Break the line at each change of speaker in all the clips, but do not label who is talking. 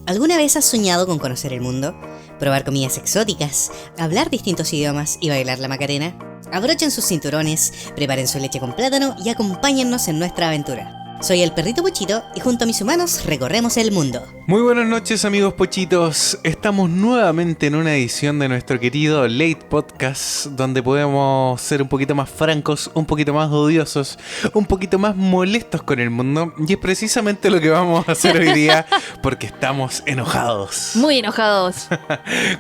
¿Alguna vez has soñado con conocer el mundo? ¿Probar comidas exóticas? ¿Hablar distintos idiomas y bailar la Macarena? Abrochen sus cinturones, preparen su leche con plátano y acompáñennos en nuestra aventura. Soy el perrito Pochito y junto a mis humanos recorremos el mundo.
Muy buenas noches, amigos pochitos. Estamos nuevamente en una edición de nuestro querido Late Podcast, donde podemos ser un poquito más francos, un poquito más odiosos, un poquito más molestos con el mundo. Y es precisamente lo que vamos a hacer hoy día, porque estamos enojados.
Muy enojados.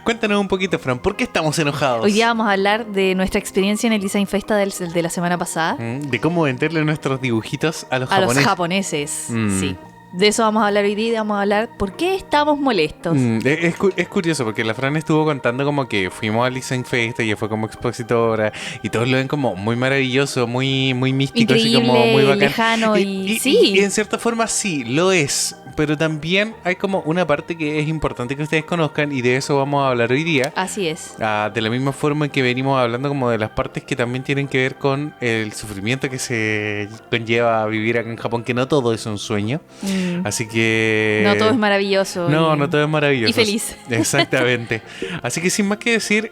Cuéntanos un poquito, Fran, ¿por qué estamos enojados?
Hoy día vamos a hablar de nuestra experiencia en el Design Festa de la semana pasada.
De cómo venderle nuestros dibujitos a los
A
japoneses.
los japoneses, sí. De eso vamos a hablar hoy día. Vamos a hablar por qué estamos molestos.
Es curioso porque la Fran estuvo contando como que fuimos al Design Fest y ella fue como expositora y todos lo ven como muy maravilloso, muy místico,
Increíble,
así como muy bacán.
lejano sí.
Y en cierta forma sí, lo es, pero también hay como una parte que es importante que ustedes conozcan y de eso vamos a hablar hoy día.
Así es.
De la misma forma en que venimos hablando como de las partes que también tienen que ver con el sufrimiento que se conlleva a vivir acá en Japón, que no todo es un sueño. Así que...
No todo es maravilloso.
No todo es maravilloso.
Y feliz.
Exactamente. Así que sin más que decir,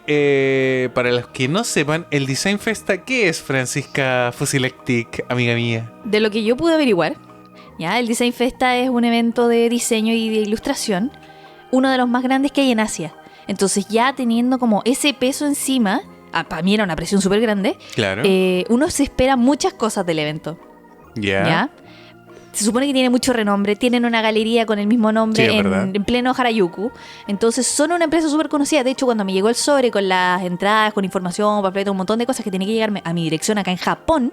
para los que no sepan, el Design Festa, ¿qué es, Francisca Fusilactic, amiga mía?
De lo que yo pude averiguar, ya, el Design Festa es un evento de diseño y de ilustración, uno de los más grandes que hay en Asia. Entonces ya teniendo como ese peso encima, para mí era una presión súper grande,
Claro.
Uno se espera muchas cosas del evento. ¿Ya? Se supone que tiene mucho renombre, tienen una galería con el mismo nombre
Sí,
en pleno Harajuku. Entonces son una empresa súper conocida. De hecho, cuando me llegó el sobre con las entradas, con información, papeletas, un montón de cosas que tenía que llegarme a mi dirección acá en Japón,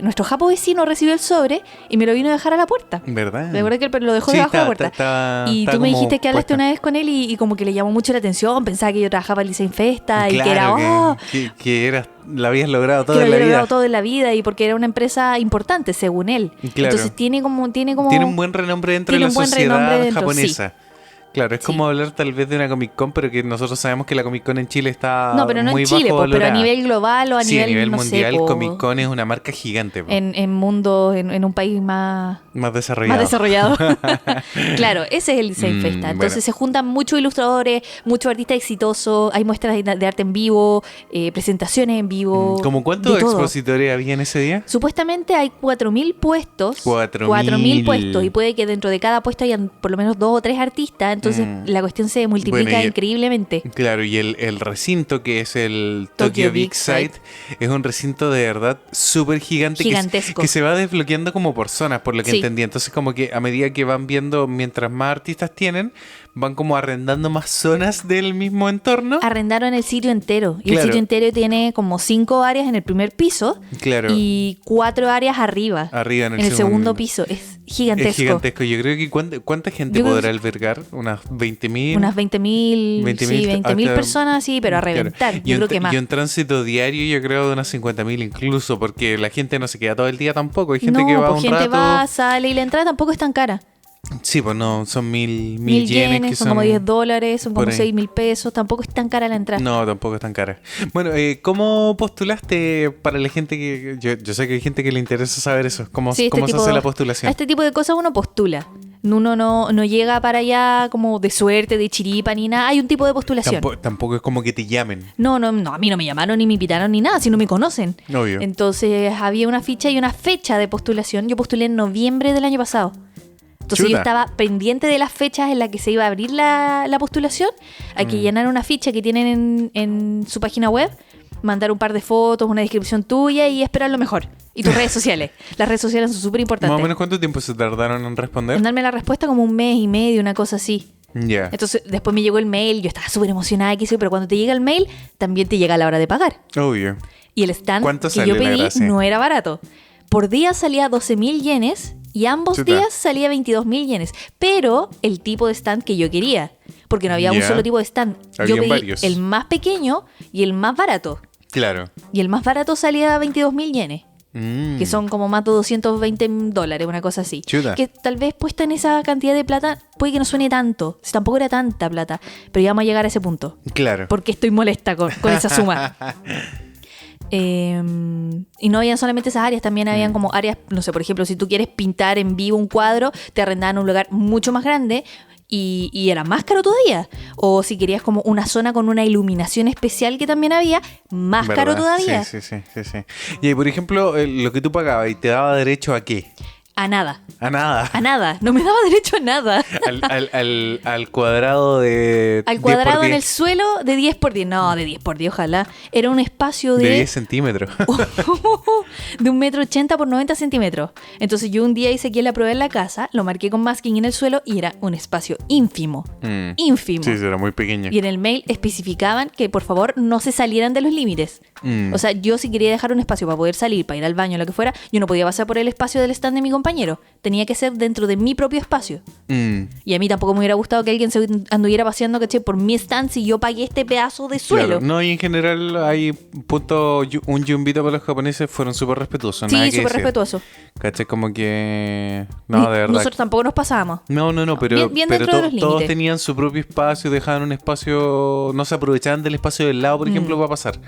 nuestro japo vecino recibió el sobre y me lo vino a dejar a la puerta.
¿Verdad?
Recuerda que lo dejó debajo de la puerta. Y tú me dijiste que hablaste una vez con él y como que le llamó mucho la atención. Pensaba que yo trabajaba en el Design Festa y que era...
que era, lo habías logrado todo
que
en
lo
la
había
vida.
logrado todo en la vida y porque era una empresa importante, según él.
Claro.
Entonces tiene un
buen renombre dentro de la sociedad japonesa.
Sí.
Claro, es como hablar tal vez de una Comic Con, pero que nosotros sabemos que la Comic Con en Chile está
no, pero no
muy
en Chile,
bajo
pero a nivel global o a nivel no
mundial,
sé,
Comic Con es una marca gigante.
En un país más
desarrollado.
Claro, ese es el Design Festa. Entonces se juntan muchos ilustradores, muchos artistas exitosos, hay muestras de arte en vivo, presentaciones en vivo.
¿Cómo cuántos expositores había en ese día?
Supuestamente hay 4.000 puestos.
4.000
puestos. Y puede que dentro de cada puesto hayan por lo menos 2 o 3 artistas. Entonces la cuestión se multiplica increíblemente.
Claro, y el recinto que es el Tokyo Big Sight es un recinto de verdad súper gigantesco. Que se va desbloqueando como por zonas, por lo que entendí. Entonces como que a medida que van viendo, mientras más artistas tienen, van como arrendando más zonas del mismo entorno.
Arrendaron el sitio entero. Y
claro.
El sitio entero tiene como 5 áreas en el primer piso.
Claro.
Y 4 áreas arriba.
Arriba en
el segundo piso. Es gigantesco.
Es gigantesco. Yo creo que ¿cuánta gente podrá albergar? ¿Unas 20.000?
Unas 20.000. Sí, 20.000 personas, sí, pero a reventar.
Claro.
Yo creo que más.
Y un tránsito diario, yo creo, de unas 50.000 incluso, porque la gente no se queda todo el día tampoco. Hay gente que va un rato.
Va, sale y la entrada tampoco es tan cara.
Sí, pues no, son 1.000 yenes, que
son como $10, son como 6.000 pesos, tampoco es tan cara la entrada.
No, tampoco es tan cara. Bueno, ¿cómo postulaste para la gente que... Yo sé que hay gente que le interesa saber eso, cómo se hace la postulación?
A este tipo de cosas uno postula. Uno no llega para allá como de suerte, de chiripa ni nada. Hay un tipo de postulación.
Tampoco es como que te llamen.
No, a mí no me llamaron ni me invitaron ni nada, si no me conocen.
Obvio.
Entonces había una ficha y una fecha de postulación. Yo postulé en noviembre del año pasado. Entonces yo estaba pendiente de las fechas en las que se iba a abrir la postulación. Hay que llenar una ficha que tienen en su página web, mandar un par de fotos, una descripción tuya y esperar lo mejor. Y tus redes sociales. Las redes sociales son súper importantes.
¿Más o menos cuánto tiempo se tardaron en responder?
En darme la respuesta como 1 mes y medio, una cosa así.
Ya.
Entonces después me llegó el mail, yo estaba súper emocionada, pero cuando te llega el mail, también te llega la hora de pagar.
Obvio.
Y el stand que yo pedí no era barato. Por día salía 12.000 yenes y ambos días salía 22.000 yenes. Pero el tipo de stand que yo quería, porque no había un solo tipo de stand. Yo pedí varios. El más pequeño y el más barato.
Claro.
Y el más barato salía 22.000 yenes. Que son como más de $220, una cosa así.
Chuta.
Que tal vez puesta en esa cantidad de plata puede que no suene tanto. Si tampoco era tanta plata. Pero ya vamos a llegar a ese punto.
Claro.
Porque estoy molesta con esa suma. Y no habían solamente esas áreas, también habían como áreas, no sé, por ejemplo, si tú quieres pintar en vivo un cuadro, te arrendaban un lugar mucho más grande y era más caro todavía. O si querías como una zona con una iluminación especial que también había, más
¿verdad?
caro todavía.
Sí. Y por ejemplo, lo que tú pagabas y te daba derecho a qué?
A nada.
A nada.
A nada. No me daba derecho a nada.
Al cuadrado de...
Al
10
cuadrado
por
en
10.
el suelo de 10 por 10. No, de 10 por 10, ojalá. Era un espacio
De
de
10 centímetros.
de 1,80 m por 90 centímetros. Entonces yo un día hice que la probé en la casa, lo marqué con masking en el suelo y era un espacio ínfimo. Ínfimo.
Sí, era muy pequeño.
Y en el mail especificaban que por favor no se salieran de los límites. O sea, yo si quería dejar un espacio para poder salir, para ir al baño, lo que fuera, yo no podía pasar por el espacio del stand de mi compañero. Tenía que ser dentro de mi propio espacio. Y a mí tampoco me hubiera gustado que alguien se anduviera paseando, ¿cachai? Por mi stand si yo pagué este pedazo de suelo.
Claro. No, y en general hay un yumbito para los japoneses, fueron súper respetuosos. Nada
Sí,
que
súper
decir.
respetuoso.
¿Cachai? Como que... No, de verdad.
Nosotros tampoco nos pasábamos.
No, pero,
Bien
pero
dentro de los
todos
límites.
tenían su propio espacio, dejaban un espacio, no se aprovechaban del espacio del lado, por ejemplo, para pasar.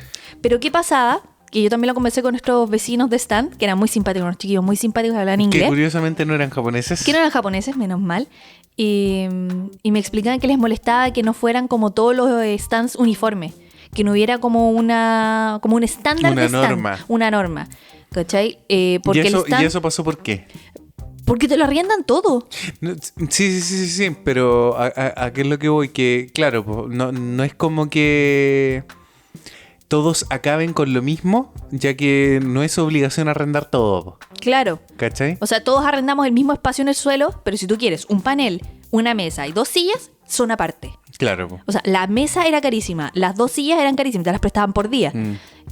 Pero ¿qué pasaba? Que yo también lo conversé con nuestros vecinos de stand, que eran muy simpáticos, unos chiquillos muy simpáticos, hablaban
Que
inglés.
curiosamente no eran japoneses.
Que no eran japoneses, menos mal. Y me explicaban que les molestaba que no fueran como todos los stands uniformes. Que no hubiera como un estándar
Una
de stand.
norma.
Una norma. ¿Cachai? Porque
¿Y eso pasó por qué?
Porque te lo arriendan todo.
No, sí, pero ¿a qué es lo que voy? Que, claro, no es como que todos acaben con lo mismo, ya que no es obligación arrendar todo,
Claro.
¿cachai?
O sea, todos arrendamos el mismo espacio en el suelo, pero si tú quieres un panel, una mesa y 2 sillas, son aparte.
Claro, po.
O sea, la mesa era carísima, las 2 sillas eran carísimas, te las prestaban por día.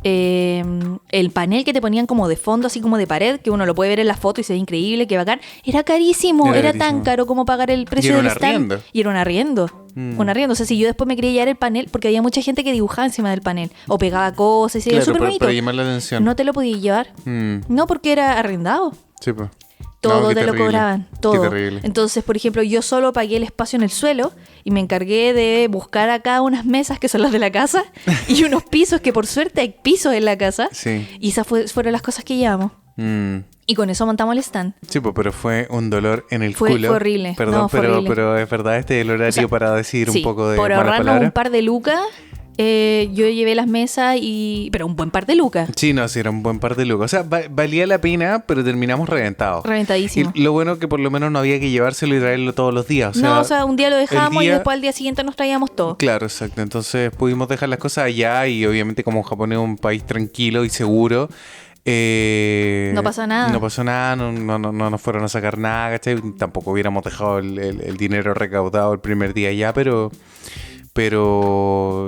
El panel que te ponían como de fondo, así como de pared, que uno lo puede ver en la foto y se ve increíble, que bacán, era carísimo,
Era
era
carísimo.
tan caro como pagar el precio
era
del
un
stand.
arriendo.
Y era un arriendo. Un arriendo. O sea, si yo después me quería llevar el panel, porque había mucha gente que dibujaba encima del panel, o pegaba cosas, y era
Claro,
súper bonito.
para llamar la atención.
No te lo podías llevar. No, porque era arrendado.
Sí, pues.
Todo te lo cobraban, todo.
Qué terrible.
Entonces, por ejemplo, yo solo pagué el espacio en el suelo y me encargué de buscar acá unas mesas que son las de la casa y unos pisos, que por suerte hay pisos en la casa.
Sí.
Y esas fueron las cosas que llevamos. Y con eso montamos el stand.
Sí, pues, pero fue un dolor en el
Fue
culo.
horrible.
Perdón,
No, fue horrible.
pero es verdad, este es el horario
O sea,
para decir
Sí,
un poco de
por
malas
ahorrarnos
palabras.
un par de lucas, yo llevé las mesas pero un buen par de lucas.
Sí, no, sí, era un buen par de lucas. O sea, valía la pena, pero terminamos reventados.
Reventadísimo.
Y lo bueno que por lo menos no había que llevárselo y traerlo todos los días.
O sea, un día lo dejamos
el
y
día-
después al día siguiente nos traíamos todo.
Claro, exacto. Entonces pudimos dejar las cosas allá y obviamente como Japón es un país tranquilo y seguro.
No pasa nada.
No pasó nada, no nos fueron a sacar nada, ¿cachai? Tampoco hubiéramos dejado el dinero recaudado el primer día ya, pero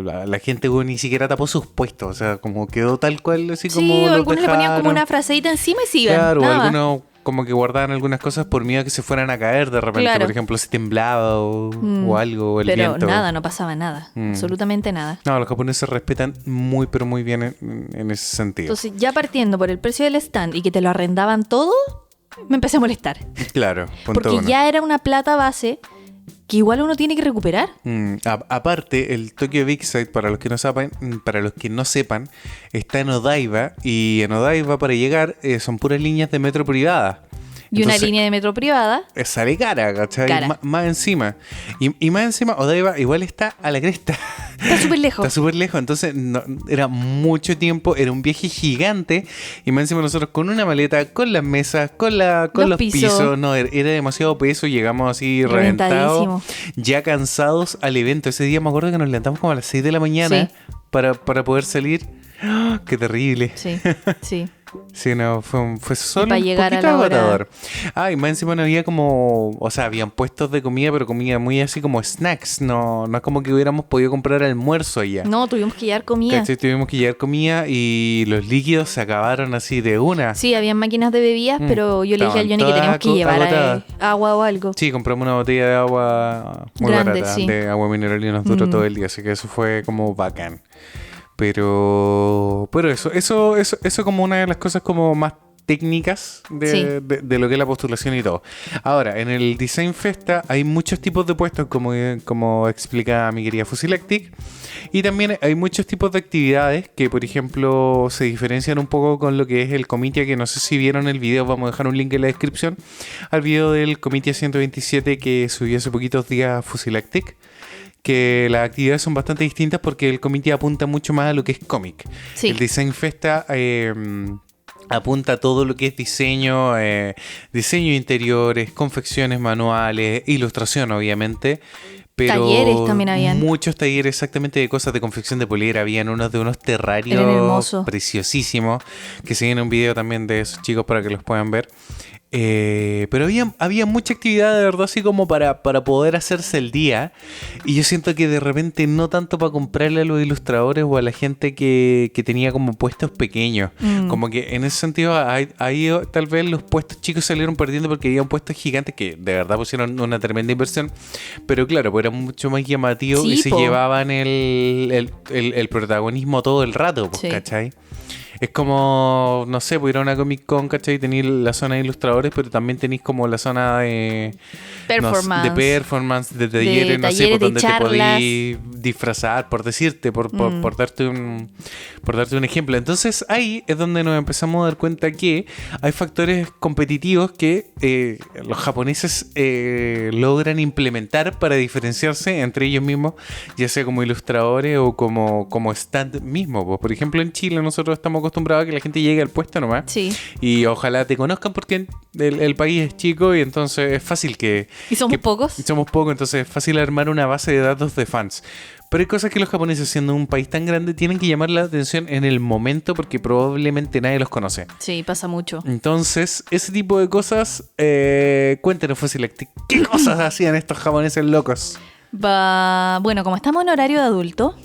la gente ni siquiera tapó sus puestos, o sea, como quedó tal cual, así como
Sí,
los
algunos le ponían como
dejaron.
una fraseita encima y se iban.
Claro,
nada más.
algunos como que guardaban algunas cosas por miedo a que se fueran a caer de repente,
Claro.
por ejemplo, si temblaba o algo, o el
Pero
viento.
nada, no pasaba nada. Absolutamente nada.
No, los japoneses respetan muy, pero muy bien en ese sentido.
Entonces, ya partiendo por el precio del stand y que te lo arrendaban todo, me empecé a molestar.
Claro, punto
Porque
uno.
ya era una plata base que igual uno tiene que recuperar.
Aparte, el Tokyo Big Sight, para los que no sepan, está en Odaiba, y en Odaiba para llegar son puras líneas de metro privada.
Y una
Entonces,
línea de metro privada.
sale cara, ¿cachai?
Cara.
Más encima. Y más encima, Odaiba igual está a la cresta.
Está súper lejos.
Está súper lejos, entonces era mucho tiempo, era un viaje gigante. Y más encima nosotros con una maleta, con las mesas, con los pisos. No, era demasiado peso, llegamos así reventados,
Reventadísimo.
ya cansados al evento. Ese día me acuerdo que nos levantamos como a las 6 de la mañana
Sí.
para poder salir. ¡Ah! ¡Qué terrible!
Sí, sí.
Sí, no, fue solo
para
un
llegar a
poquito
la hora.
agotador. Y más encima no había como, o sea, habían puestos de comida, pero comida muy así como snacks. No es como que hubiéramos podido comprar almuerzo allá.
No, tuvimos que llevar comida.
¿Cachai? Tuvimos que llevar comida y los líquidos se acabaron así de una.
Sí, habían máquinas de bebidas, pero yo le dije al
Estaban
Johnny que teníamos que
todas
llevar
agotadas.
agua o algo.
Sí, compramos una botella de agua muy
Grande,
barata,
sí.
de agua mineral, y nos duró todo el día, así que eso fue como bacán. Pero eso como una de las cosas como más técnicas de lo que es la postulación y todo. Ahora, en el Design Festa hay muchos tipos de puestos, como explica mi querida Fusilactic, y también hay muchos tipos de actividades que, por ejemplo, se diferencian un poco con lo que es el Comitia, que no sé si vieron el video, vamos a dejar un link en la descripción, al video del Comitia 127 que subió hace poquitos días Fusilactic, que las actividades son bastante distintas porque el Comitia apunta mucho más a lo que es cómic.
Sí.
El Design Festa apunta a todo lo que es diseño, diseño de interiores, confecciones manuales, ilustración obviamente. Pero
talleres también habían.
Muchos talleres exactamente de cosas de confección de polera. Habían unos de unos terrarios preciosísimos, que se viene un video también de esos chicos para que los puedan ver. Pero había mucha actividad de verdad así como para poder hacerse el día, y yo siento que de repente no tanto para comprarle a los ilustradores o a la gente que tenía como puestos pequeños, como que en ese sentido ahí tal vez los puestos chicos salieron perdiendo porque había puestos gigantes que de verdad pusieron una tremenda inversión, pero claro, pues era mucho más llamativo y se llevaban el protagonismo todo el rato, pues, ¿cachai? Es como, no sé, pues ir a una Comic Con, ¿cachai? Tenéis la zona de ilustradores, pero también tenéis como la zona de performance, de talleres, no sé, por donde te podéis disfrazar, por decirte, por darte un ejemplo. Entonces ahí es donde nos empezamos a dar cuenta que hay factores competitivos que los japoneses logran implementar para diferenciarse entre ellos mismos, ya sea como ilustradores o como stand mismo. Pues, por ejemplo, en Chile nosotros estamos acostumbrados a que la gente llegue al puesto nomás.
Sí.
Y ojalá te conozcan porque el país es chico y entonces es fácil que...
¿Y somos pocos?
Somos pocos, entonces es fácil armar una base de datos de fans. Pero hay cosas que los japoneses, siendo un país tan grande, tienen que llamar la atención en el momento porque probablemente nadie los conoce.
Sí, pasa mucho.
Entonces, ese tipo de cosas, cuéntenos, Fusilactic, ¿qué cosas hacían estos japoneses locos?
Bueno, como estamos en horario de adulto,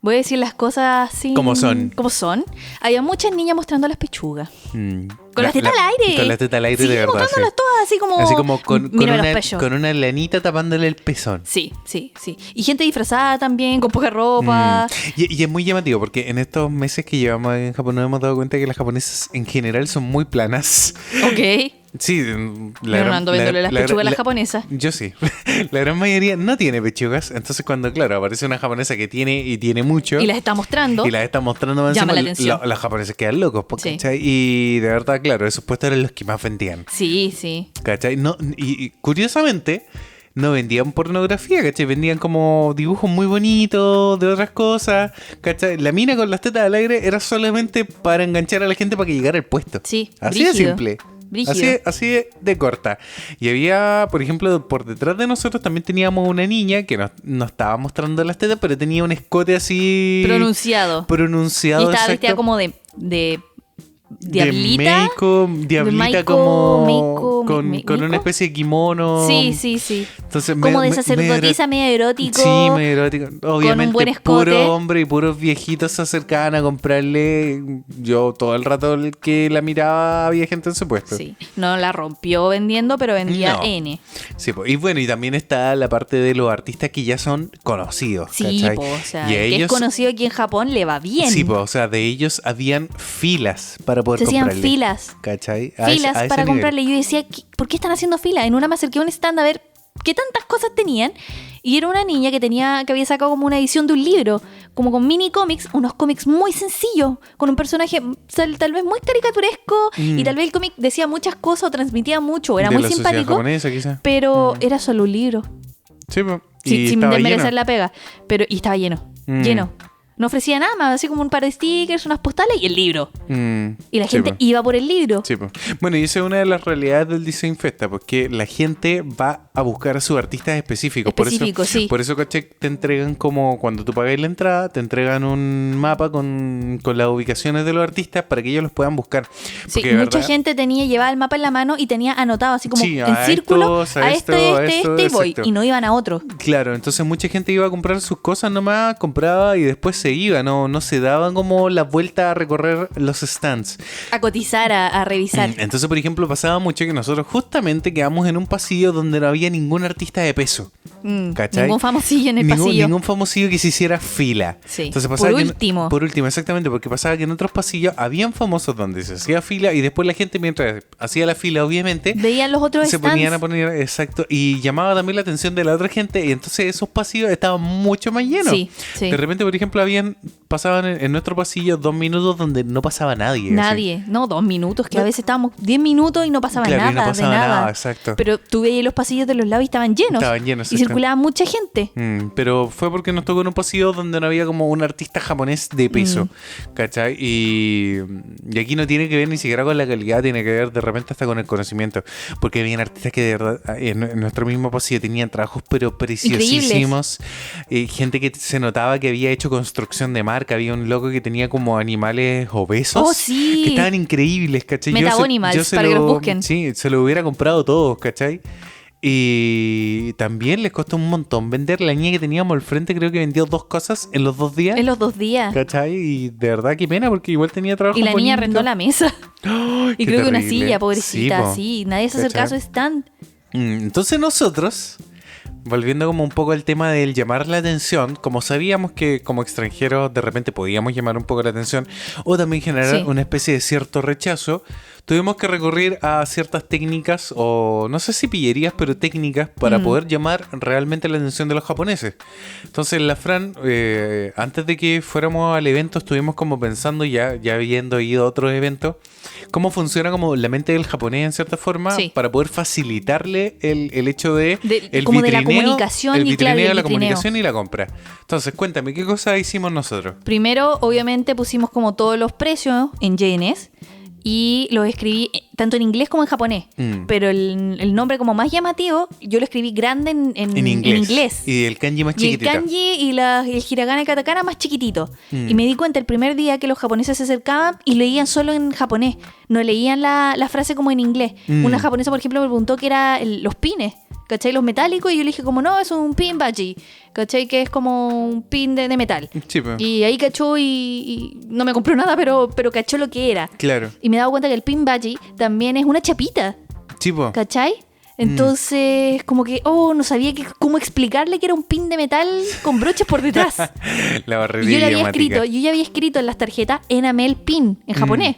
voy a decir las cosas así...
Como son.
Había muchas niñas mostrando las pechugas. Con las tetas al aire.
Con las tetas al aire,
sí,
de verdad.
Mostrándolas todas así como
con una lanita tapándole el pezón.
Sí. Y gente disfrazada también, con poca ropa.
Y es muy llamativo porque en estos meses que llevamos en Japón nos hemos dado cuenta que las japonesas en general son muy planas.
Ok.
Sí,
no ando viéndole las pechugas a las japonesas.
Yo sí. La gran mayoría no tiene pechugas. Entonces cuando, claro, aparece una japonesa que tiene mucho.
Y las está mostrando.
Llama
la atención.
Los japoneses quedan locos,
sí.
¿cachai? Y de verdad, claro, esos puestos eran los que más vendían.
Sí.
¿Cachai? No, y curiosamente... no vendían pornografía, ¿cachai? Vendían como dibujos muy bonitos de otras cosas, ¿cachai? La mina con las tetas al aire era solamente para enganchar a la gente para que llegara al puesto.
Sí,
así de simple. Así de corta. Y había, por ejemplo, por detrás de nosotros también teníamos una niña que no estaba mostrando las tetas, pero tenía un escote así...
Pronunciado.
Y
estaba vestida como de diablita.
Diablita como con una especie de kimono.
Sí.
Entonces,
como de sacerdotisa, medio erótico.
Sí, medio erótico. Obviamente,
con un buen escote.
Puro hombre y puros viejitos se acercaban a comprarle. Yo todo el rato que la miraba había gente en su puesto.
Sí, no la rompió vendiendo, pero vendía N.
Sí, y bueno, y también está la parte de los artistas que ya son conocidos.
Sí,
¿cachai?
O sea,
y
que es conocido aquí en Japón le va bien.
Sí, o sea, de ellos habían filas para poder comprarle.
Se hacían filas.
¿Cachai?
Filas
a ese
para
nivel.
comprarle. Yo decía, ¿por qué están haciendo fila? En una me acerqué a un stand a ver qué tantas cosas tenían. Y era una niña que había sacado como una edición de un libro, como con mini cómics, unos cómics muy sencillos, con un personaje tal vez muy caricaturesco, y tal vez el cómic decía muchas cosas o transmitía mucho, era
de
muy
la
simpático,
japonesa, quizá.
pero era solo un libro.
Sí, pues.
Sin desmerecer la pega. Y estaba lleno. Lleno. No ofrecía nada más, así como un par de stickers, unas postales y el libro. Y la gente iba por el libro.
Sí, pues. Bueno, y esa es una de las realidades del Design Festa, porque la gente va a buscar a sus artistas específicos. Por eso, ¿cachai? Te entregan como, cuando tú pagas la entrada, te entregan un mapa con las ubicaciones de los artistas para que ellos los puedan buscar.
Sí, mucha gente llevaba el mapa en la mano y tenía anotado así como en círculo, a este y voy. Y no iban a otro.
Claro, entonces mucha gente iba a comprar sus cosas nomás, compraba y después se iba, no se daban como la vuelta a recorrer los stands.
A cotizar, a revisar.
Entonces, por ejemplo, pasaba mucho que nosotros justamente quedamos en un pasillo donde no había ningún artista de peso. ¿cachai?
Ningún famosillo en el pasillo.
Ningún famosillo que se hiciera fila.
Sí.
Entonces pasaba
Por
último, exactamente, porque pasaba que en otros pasillos habían famosos donde se hacía fila y después la gente, mientras hacía la fila, obviamente,
veían los otros
se
stands.
ponían a poner, exacto, y llamaba también la atención de la otra gente, y entonces esos pasillos estaban mucho más llenos.
Sí, sí.
De repente, por ejemplo, pasaban en nuestro pasillo 2 minutos donde no pasaba nadie.
Nadie, no, 2 minutos, que a veces estábamos 10 minutos y no pasaba
Claro,
nada,
y no pasaba
de nada.
nada, exacto.
Pero tú veías los pasillos de los lados y estaban llenos.
Estaban llenos,
y
exacto.
circulaba mucha gente.
Pero fue porque nos tocó en un pasillo donde no había como un artista japonés de peso, ¿cachai? Y aquí no tiene que ver ni siquiera con la calidad, tiene que ver de repente hasta con el conocimiento, porque habían artistas que de verdad en nuestro mismo pasillo tenían trabajos pero preciosísimos, gente que se notaba que había hecho construcción de marca, había un loco que tenía como animales obesos,
¡Oh, sí!
que estaban increíbles, ¿cachai?
Metaonimals, para que los busquen.
Sí, se lo hubiera comprado todos, ¿cachai? Y también les costó un montón vender. La niña que teníamos al frente creo que vendió 2 cosas en los 2 días.
En los 2 días.
¿Cachai? Y de verdad qué pena porque igual tenía trabajo.
Y la niña
bonito.
arrendó la mesa.
¡Ay,
Y
qué
creo que una
terrible!
silla, pobrecita,
po.
sí. Nadie se acercaba a su stand.
Entonces nosotros, volviendo como un poco al tema del llamar la atención, como sabíamos que como extranjeros de repente podíamos llamar un poco la atención o también generar
Sí.
una especie de cierto rechazo, tuvimos que recurrir a ciertas técnicas o no sé si pillerías, pero técnicas para poder llamar realmente la atención de los japoneses. Entonces la Fran, antes de que fuéramos al evento, estuvimos como pensando ya habiendo ido a otros eventos, cómo funciona como la mente del japonés en cierta forma
Sí.
para poder facilitarle el hecho de el
como de la
vitrineo,
comunicación
el
y claro,
vitrineo,
el
la
vitrineo.
comunicación y la compra. Entonces cuéntame, ¿qué cosas hicimos nosotros?
Primero, obviamente, pusimos como todos los precios en yenes y los escribí tanto en inglés como en japonés. Pero el nombre como más llamativo, yo lo escribí grande en inglés.
Y el kanji más
Y el
chiquitito.
kanji y el hiragana y katakana más chiquitito. Y me di cuenta el primer día que los japoneses se acercaban y leían solo en japonés. No leían la frase como en inglés. Una japonesa, por ejemplo, me preguntó qué era los pines, ¿cachai? Los metálicos. Y yo le dije como, no, es un pin baji, ¿cachai? Que es como un pin de metal.
Sí, pues.
Y ahí cachó y no me compró nada, pero cachó lo que era.
Claro.
Y me he dado cuenta que el pin baji también es una chapita,
Sí, po.
¿cachai? Entonces, como que, no sabía cómo explicarle que era un pin de metal con broches por detrás.
La barrera
Y yo
idiomática.
ya había escrito en las tarjetas enamel pin en japonés.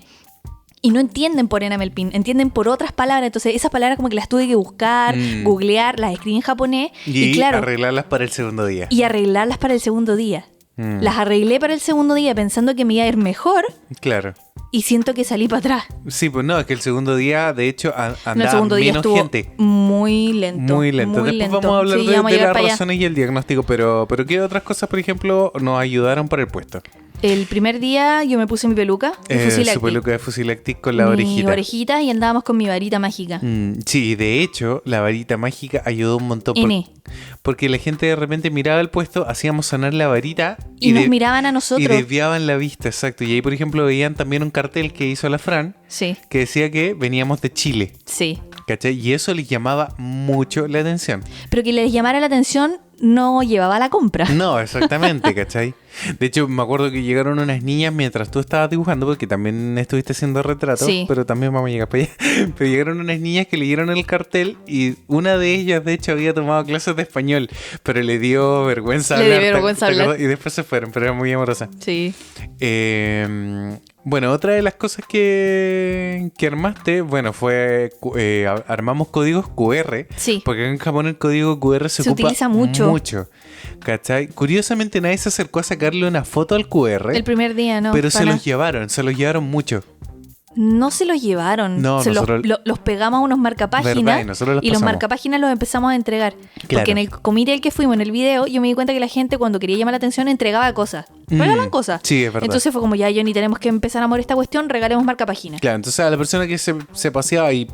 Y no entienden por enamel pin, entienden por otras palabras. Entonces, esas palabras como que las tuve que buscar, googlear, las escribí en japonés.
Y
claro,
arreglarlas para el segundo día.
y arreglarlas para el segundo día. Las arreglé para el segundo día pensando que me iba a ir mejor
Claro.
y siento que salí para atrás.
Sí, pues no, es que el segundo día, de hecho,
No, el
andaba
segundo día
menos
estuvo
gente.
muy lento.
Muy lento. Después
lento.
vamos a hablar
Sí,
de
vamos a llegar
las
para allá.
razones y el diagnóstico, pero ¿qué otras cosas, por ejemplo, nos ayudaron para el puesto?
El primer día yo me puse mi peluca de
Su
Fusilactic.
peluca de fusilactic con la
Mi
orejita.
orejita y andábamos con mi varita mágica.
Sí, de hecho, la varita mágica ayudó un montón.
N.
Porque la gente de repente miraba el puesto, hacíamos sonar la varita
Y nos miraban a nosotros.
Y desviaban la vista, exacto. Y ahí, por ejemplo, veían también un cartel que hizo la Fran
Sí,
que decía que veníamos de Chile.
sí.
¿Cachai? Y eso les llamaba mucho la atención.
Pero que les llamara la atención no llevaba a la compra.
No, exactamente, ¿cachai? De hecho, me acuerdo que llegaron unas niñas mientras tú estabas dibujando, porque también estuviste haciendo retratos,
Sí.
pero también vamos a llegar para allá. Pero llegaron unas niñas que leyeron el cartel y una de ellas, de hecho, había tomado clases de español, pero le dio vergüenza
Le
hablar.
dio vergüenza
¿te
hablar.
acuerdas? Y después se fueron, pero era muy amorosa.
Sí.
Bueno, otra de las cosas que armaste, bueno, fue armamos códigos QR.
Sí.
Porque en Japón el código QR se ocupa
utiliza mucho.
¿Cachai? Curiosamente nadie se acercó a sacarle una foto al QR,
El primer día, ¿no?
pero se
para-
los llevaron mucho.
No se los llevaron.
No,
Se
nosotros-
los pegamos a unos
Verdad,
marcapáginas
y nosotros los
y los
pasamos.
marcapáginas los empezamos a entregar.
Claro.
Porque en el comité al que fuimos, en el video, yo me di cuenta que la gente cuando quería llamar la atención entregaba cosas. Regalaban cosas.
Sí, es verdad.
Entonces fue como, ya, Johnny, tenemos que empezar a mover esta cuestión, regalemos marcapáginas.
Claro, entonces a la persona que se paseaba y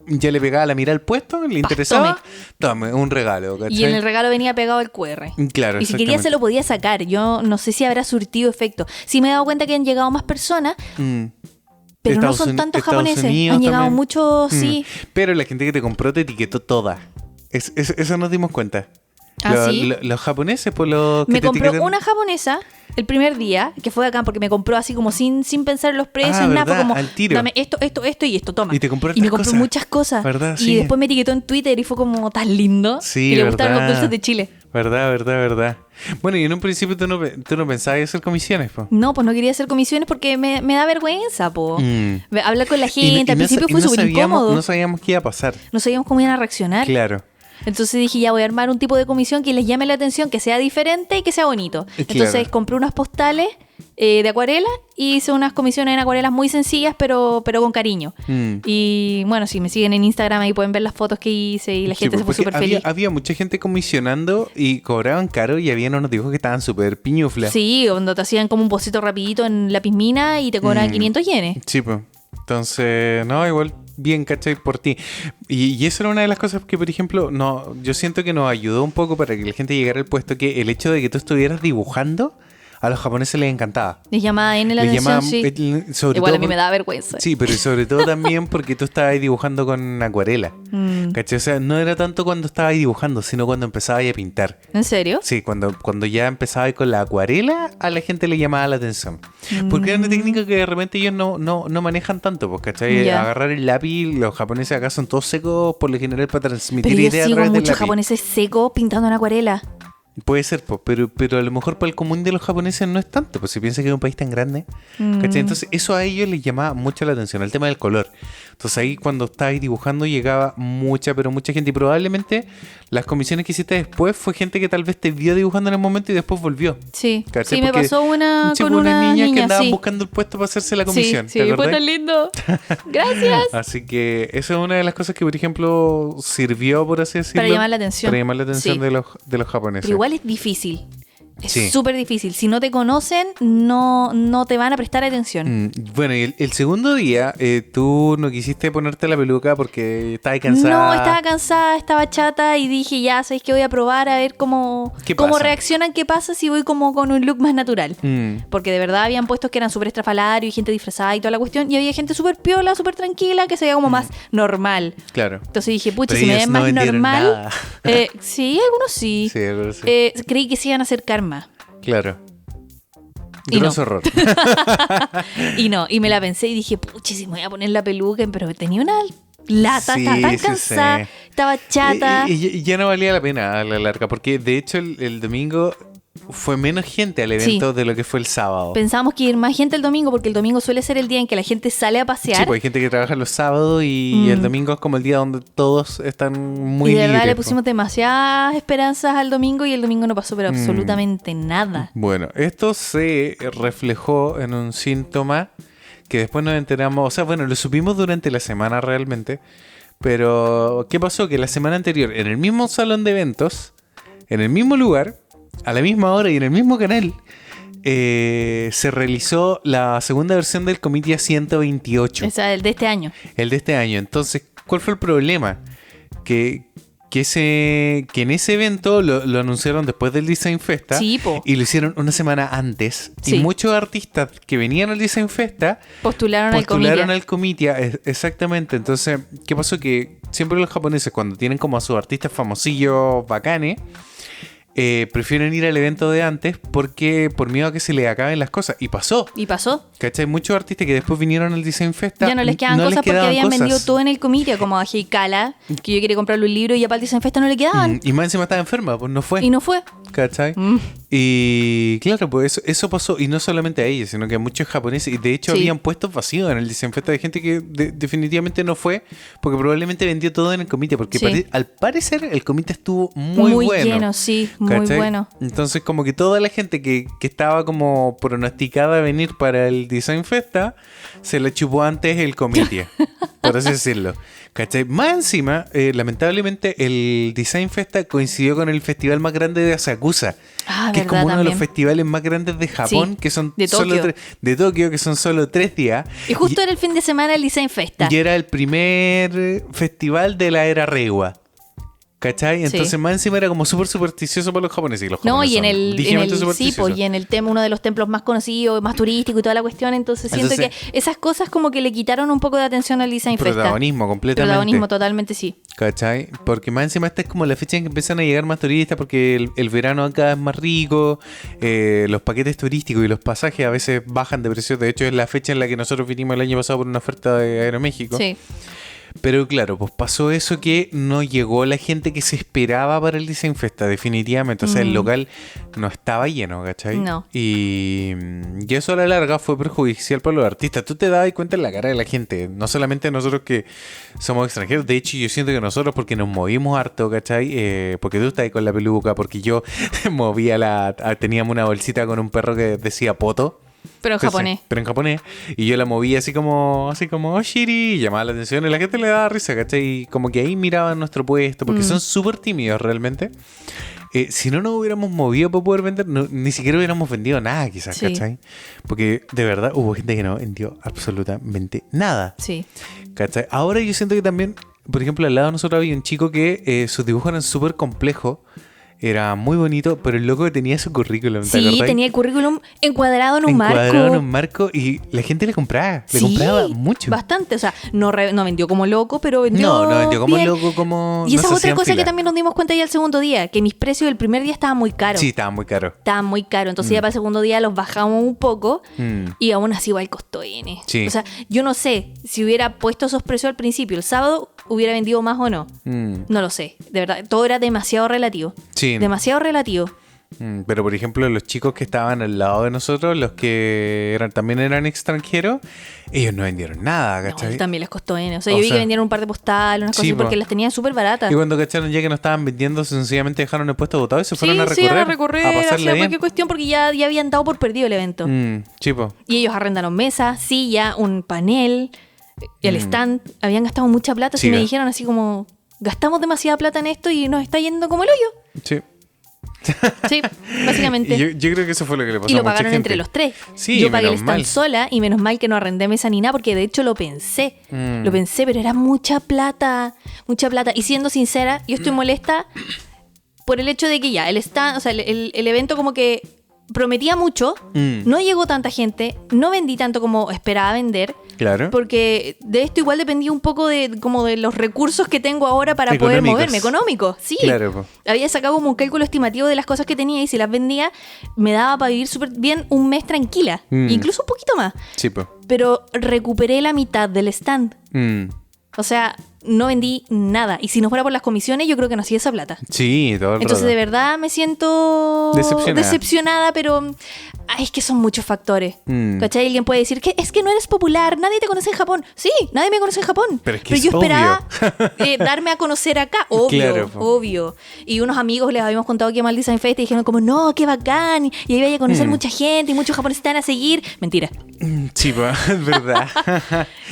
ya le pegaba la mirada al puesto, le interesaba, tome un regalo, ¿cachai?
Y en el regalo venía pegado el QR.
Claro,
Y si quería se lo podía sacar. Yo no sé si habrá surtido efecto. Sí me he dado cuenta que han llegado más personas, pero no son tantos japoneses. Han llegado
también.
muchos, sí.
Pero la gente que te compró te etiquetó toda. Eso nos dimos cuenta.
¿Ah, sí?
Los japoneses, pues los que
Me
te
compró
etiquetan-
una japonesa el primer día, que fue acá porque me compró así como sin pensar en los precios, nada, fue
¿verdad?
como,
Al tiro.
dame esto y esto, toma.
Y te compró
Y me
otras
compró
cosas.
muchas cosas.
¿Verdad?
Y
Sí.
después me etiquetó en Twitter y fue como tan lindo.
Sí,
y le gustaron los
verdad.
dulces de Chile.
Verdad. Bueno, y en un principio tú no pensabas hacer comisiones, po.
No, pues no quería hacer comisiones porque me da vergüenza, po.
Mm.
Hablar con la gente, al
no
principio
sa- y
fue
no
súper
sabíamos-
incómodo.
No sabíamos qué iba a pasar.
No sabíamos cómo iban a reaccionar.
Claro.
Entonces dije, ya voy a armar un tipo de comisión que les llame la atención, que sea diferente y que sea bonito.
Claro.
Entonces compré unas postales de acuarela y hice unas comisiones en acuarelas muy sencillas, pero con cariño.
Mm.
Y bueno, si me siguen en Instagram ahí pueden ver las fotos que hice y la
Sí,
gente se fue
porque
súper feliz.
había mucha gente comisionando y cobraban caro y había unos dibujos que estaban súper piñuflas.
Sí, cuando te hacían como un bocito rapidito en la pismina y te cobraban 500 yenes.
Sí, pues. Entonces, no, igual, bien, ¿cachai? Por ti. Y eso era una de las cosas que, por ejemplo, no, yo siento que nos ayudó un poco para que la gente llegara al puesto, que el hecho de que tú estuvieras dibujando, a los japoneses les encantaba.
Les llamaba N la
Les
atención,
llamaba,
sí.
sobre
Igual
todo
a mí me da vergüenza.
Sí, pero sobre todo también porque tú estabas ahí dibujando con acuarela.
Mm.
¿Cachai? O sea, no era tanto cuando estabas ahí dibujando, sino cuando empezabas ahí a pintar.
¿En serio?
Sí, cuando ya empezaba ahí con la acuarela, a la gente le llamaba la atención. Porque era una técnica que de repente ellos no manejan tanto, pues, ¿cachai?
Ya.
Agarrar el lápiz, los japoneses acá son todos secos por lo general para transmitir
Pero yo
ideas a
sigo
través del
muchos
lápiz.
japoneses secos pintando en acuarela.
Puede ser, pues, pero a lo mejor para el común de los japoneses no es tanto, pues si piensa que es un país tan grande, ¿cachai? Entonces eso a ellos les llamaba mucho la atención, el tema del color. Entonces ahí cuando estabas dibujando llegaba mucha gente y probablemente las comisiones que hiciste después fue gente que tal vez te vio dibujando en el momento y después volvió.
Sí,
¿Cachai?
sí, me
Porque,
pasó una
sí,
con
pues, unas
una
niñas que
niña,
andaban
sí.
buscando el puesto para hacerse la comisión.
Sí,
¿te
fue
acordás?
tan lindo. Gracias.
Así que eso es una de las cosas que, por ejemplo, sirvió, por así decirlo.
Para llamar la atención.
Para llamar la atención
Sí.
de los japoneses.
Pero igual es difícil. Es
Sí.
súper difícil. Si no te conocen, no te van a prestar atención.
Bueno, y el segundo día, tú no quisiste ponerte la peluca porque estabas cansada.
No, estaba cansada, estaba chata y dije, ya, ¿sabéis que voy a probar a ver cómo
pasa?
reaccionan? ¿Qué pasa si voy como con un look más natural?
Mm,
Porque de verdad habían puestos que eran súper estrafalarios y gente disfrazada y toda la cuestión. Y había gente súper piola, súper tranquila, que se veía como más normal.
claro.
Entonces dije, pucha,
Pero
si me
ellos
ven
no
más
vendieron
normal.
nada.
Sí, algunos sí.
Sí, algo así.
Creí que se iban a acercar más.
Claro.
Y
Grosso
no.
horror.
Y no, y me la pensé y dije, pucha, si me voy a poner la peluca, pero tenía una lata,
Sí,
estaba tan
sí,
cansada,
sí.
estaba chata.
Y ya no valía la pena a la larga, porque de hecho el domingo fue menos gente al evento de lo que fue el sábado.
Pensábamos que ir más gente el domingo, porque el domingo suele ser el día en que la gente sale a
Sí,
pasear.
pues hay gente que trabaja los sábados y el domingo es como el día donde todos están muy
y de verdad
libres,
le
pues.
pusimos demasiadas esperanzas al domingo y el domingo no pasó pero absolutamente nada.
Bueno, esto se reflejó en un síntoma que después nos enteramos, o sea, bueno, lo supimos durante la semana realmente, pero ¿qué pasó? Que la semana anterior, en el mismo salón de eventos, en el mismo lugar, a la misma hora y en el mismo canal, se realizó la segunda versión del Comitia 128.
O sea, el de este año.
El de este año. Entonces, ¿cuál fue el problema? Que en ese evento lo anunciaron después del Design Festa
Sí, po.
y lo hicieron una semana antes.
Sí.
Y muchos artistas que venían al Design Festa
Postularon
postularon
al
al Comitia. Exactamente. Entonces, ¿qué pasó? Que siempre los japoneses, cuando tienen como a sus artistas famosillos bacanes, prefieren ir al evento de antes porque por miedo a que se les acaben las cosas. Y pasó.
Y pasó.
¿Cachai? Muchos artistas que después vinieron al Design Festa
Ya no les quedaban
no
cosas porque
quedaban
habían
cosas.
vendido todo en el Comitia, como a Heikala, que yo quería comprarle un libro y ya para el Design Festa no le quedaban.
Y más encima estaba enferma, pues no fue.
Y no fue.
¿Cachai? Y claro, pues eso pasó. Y no solamente a ella, sino que a muchos japoneses. Y de hecho
Sí.
habían puestos vacíos en el Design Festa de gente que definitivamente no fue porque probablemente vendió todo en el Comitia. Porque
Sí.
al parecer el Comitia estuvo muy bueno.
lleno, sí, muy
¿Cachai?
bueno.
Entonces como que toda la gente que estaba como pronosticada a venir para el Design Festa se la chupó antes el Comitia, por así decirlo. ¿Cachai? Más encima, lamentablemente el Design Festa coincidió con el festival más grande de Asakusa,
Ah,
que es
verdad,
como uno de los
también.
festivales más grandes de Japón,
Sí,
que son
de
solo
Tokio.
de Tokio, que son solo 3 días.
Y justo era el fin de semana del Design Festa.
Y era el primer festival de la era Reiwa. ¿Cachai? Entonces
Sí.
más encima era como súper supersticioso para los japoneses. Y los
No,
japoneses
y en
son
el,
ligeramente
sí,
supersticiosos.
pues, y en el uno de los templos más conocidos, más turístico y toda la cuestión, entonces siento
Entonces-
que esas cosas como que le quitaron un poco de atención al Design Festa.
Protagonismo completamente.
Protagonismo, totalmente sí.
¿Cachai? Porque más encima esta es como la fecha en que empiezan a llegar más turistas porque el verano acá es más rico, los paquetes turísticos y los pasajes a veces bajan de precio. De hecho es la fecha en la que nosotros vinimos el año pasado por una oferta de Aeroméxico.
Sí.
Pero claro, pues pasó eso que no llegó la gente que se esperaba para el Design Festa, definitivamente. O sea, el local no estaba lleno, ¿cachai?
No.
Y eso a la larga fue perjudicial para los artistas. Tú te das cuenta en la cara de la gente, no solamente nosotros que somos extranjeros. De hecho, yo siento que nosotros, porque nos movimos harto, ¿cachai? Porque tú estás ahí con la peluca, porque yo teníamos una bolsita con un perro que decía Poto.
Pero en
Entonces,
japonés.
Pero en japonés. Y yo la movía así como Oshiri, y llamaba la atención y la gente le daba risa, ¿cachai? Y como que ahí miraban nuestro puesto, porque son súper tímidos realmente. Si no nos hubiéramos movido para poder vender, ni siquiera hubiéramos vendido nada quizás,
Sí.
¿cachai? Porque de verdad hubo gente que no vendió absolutamente nada,
Sí.
¿cachai? Ahora yo siento que también, por ejemplo, al lado de nosotros había un chico que sus dibujos eran súper complejos. Era muy bonito, pero el loco tenía su currículum, ¿te
Sí,
acordás?
tenía el currículum encuadrado en un
Encuadrado
marco.
en un marco y la gente le compraba. Le
Sí,
compraba mucho.
Bastante. O sea, no vendió como loco, pero vendió.
No vendió como
bien.
loco, como.
Y
no
esa
se
es otra
hacían
cosa
fila.
que también nos dimos cuenta ya el segundo día, que mis precios del primer día estaban muy caros.
Sí, estaba muy caro.
Estaban muy caros. Entonces ya para el segundo día los bajamos un poco
Mm.
y aún así igual costó N.
Sí.
O sea, yo no sé si hubiera puesto esos precios al principio, el sábado hubiera vendido más o no.
Mm.
No lo sé. De verdad, todo era demasiado relativo.
Sí.
Demasiado relativo.
Pero por ejemplo, los chicos que estaban al lado de nosotros, los que también eran extranjeros, ellos no vendieron nada,
No,
¿cachai?
también les costó N. O sea,
O
yo vi
sea,
que vendieron un par de postales, unas
sí,
cosas,
po.
porque las tenían súper baratas.
Y cuando cacharon ya que no estaban vendiendo, sencillamente dejaron el puesto botado y se fueron a
Sí,
recorrer.
a recorrer,
a
hacía
pasarle bien.
cualquier cuestión porque ya habían dado por perdido el evento.
Sí, po.
Y ellos arrendaron mesas, silla, un panel, el stand. Habían gastado mucha plata.
Sí,
Y me
ga-
dijeron así como, gastamos demasiada plata en esto y nos está yendo como el hoyo.
Sí.
Sí, básicamente.
Y yo creo que eso fue lo que le pasó
Y
a
lo
mucha
pagaron
gente.
entre los tres.
Sí,
yo pagué el
menos
stand
mal.
sola y menos mal que no arrendé mesa ni nada porque de hecho lo pensé. Lo pensé, pero era mucha plata. Mucha plata. Y siendo sincera, yo estoy molesta por el hecho de que ya, el stand, o sea, el evento como que prometía mucho, no llegó tanta gente, no vendí tanto como esperaba vender.
Claro.
Porque de esto igual dependía un poco de como de los recursos que tengo ahora para poder
Económicos.
moverme. Económicos, sí.
Claro, po.
Había sacado como un cálculo estimativo de las cosas que tenía y si las vendía me daba para vivir súper bien un mes tranquila. Incluso un poquito más.
Sí, pues.
Pero recuperé la mitad del stand. O sea, no vendí nada. Y si no fuera por las comisiones, yo creo que no hacía esa plata.
Sí, todo el
Entonces,
rato.
de verdad me siento decepcionada, pero ay, es que son muchos factores. ¿Cachai? Alguien puede decir que es que no eres popular, nadie te conoce en Japón. Sí, nadie me conoce en Japón.
Pero es que
yo
es
esperaba darme a conocer acá. Obvio,
Claro, po.
obvio. Y unos amigos les habíamos contado que iba al Design Fest y dijeron como, no, qué bacán. Y ahí vaya a conocer mucha gente y muchos japoneses te van a seguir. Mentira.
Sí, pues, es verdad. Yo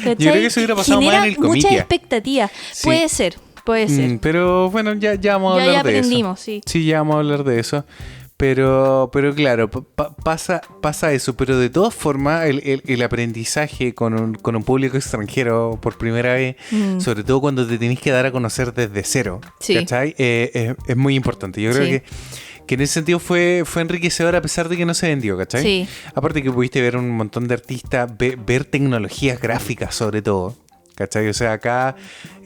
¿Cachai?
creo que eso hubiera pasado más
Genera
en el
mucha
comitia.
expectativa.
Sí.
Puede ser.
Pero bueno, ya vamos a
Ya
hablar de
aprendimos,
eso.
sí.
Sí, ya vamos a hablar de eso. Pero claro, pasa eso. Pero de todas formas, el aprendizaje con un público extranjero por primera vez, sobre todo cuando te tenés que dar a conocer desde cero,
Sí.
¿cachai? Es muy importante. Yo creo
Sí.
que en ese sentido fue enriquecedor a pesar de que no se vendió, ¿cachai?
Sí.
Aparte que pudiste ver un montón de artistas, ver tecnologías gráficas sobre todo. ¿Cachai? O sea, acá,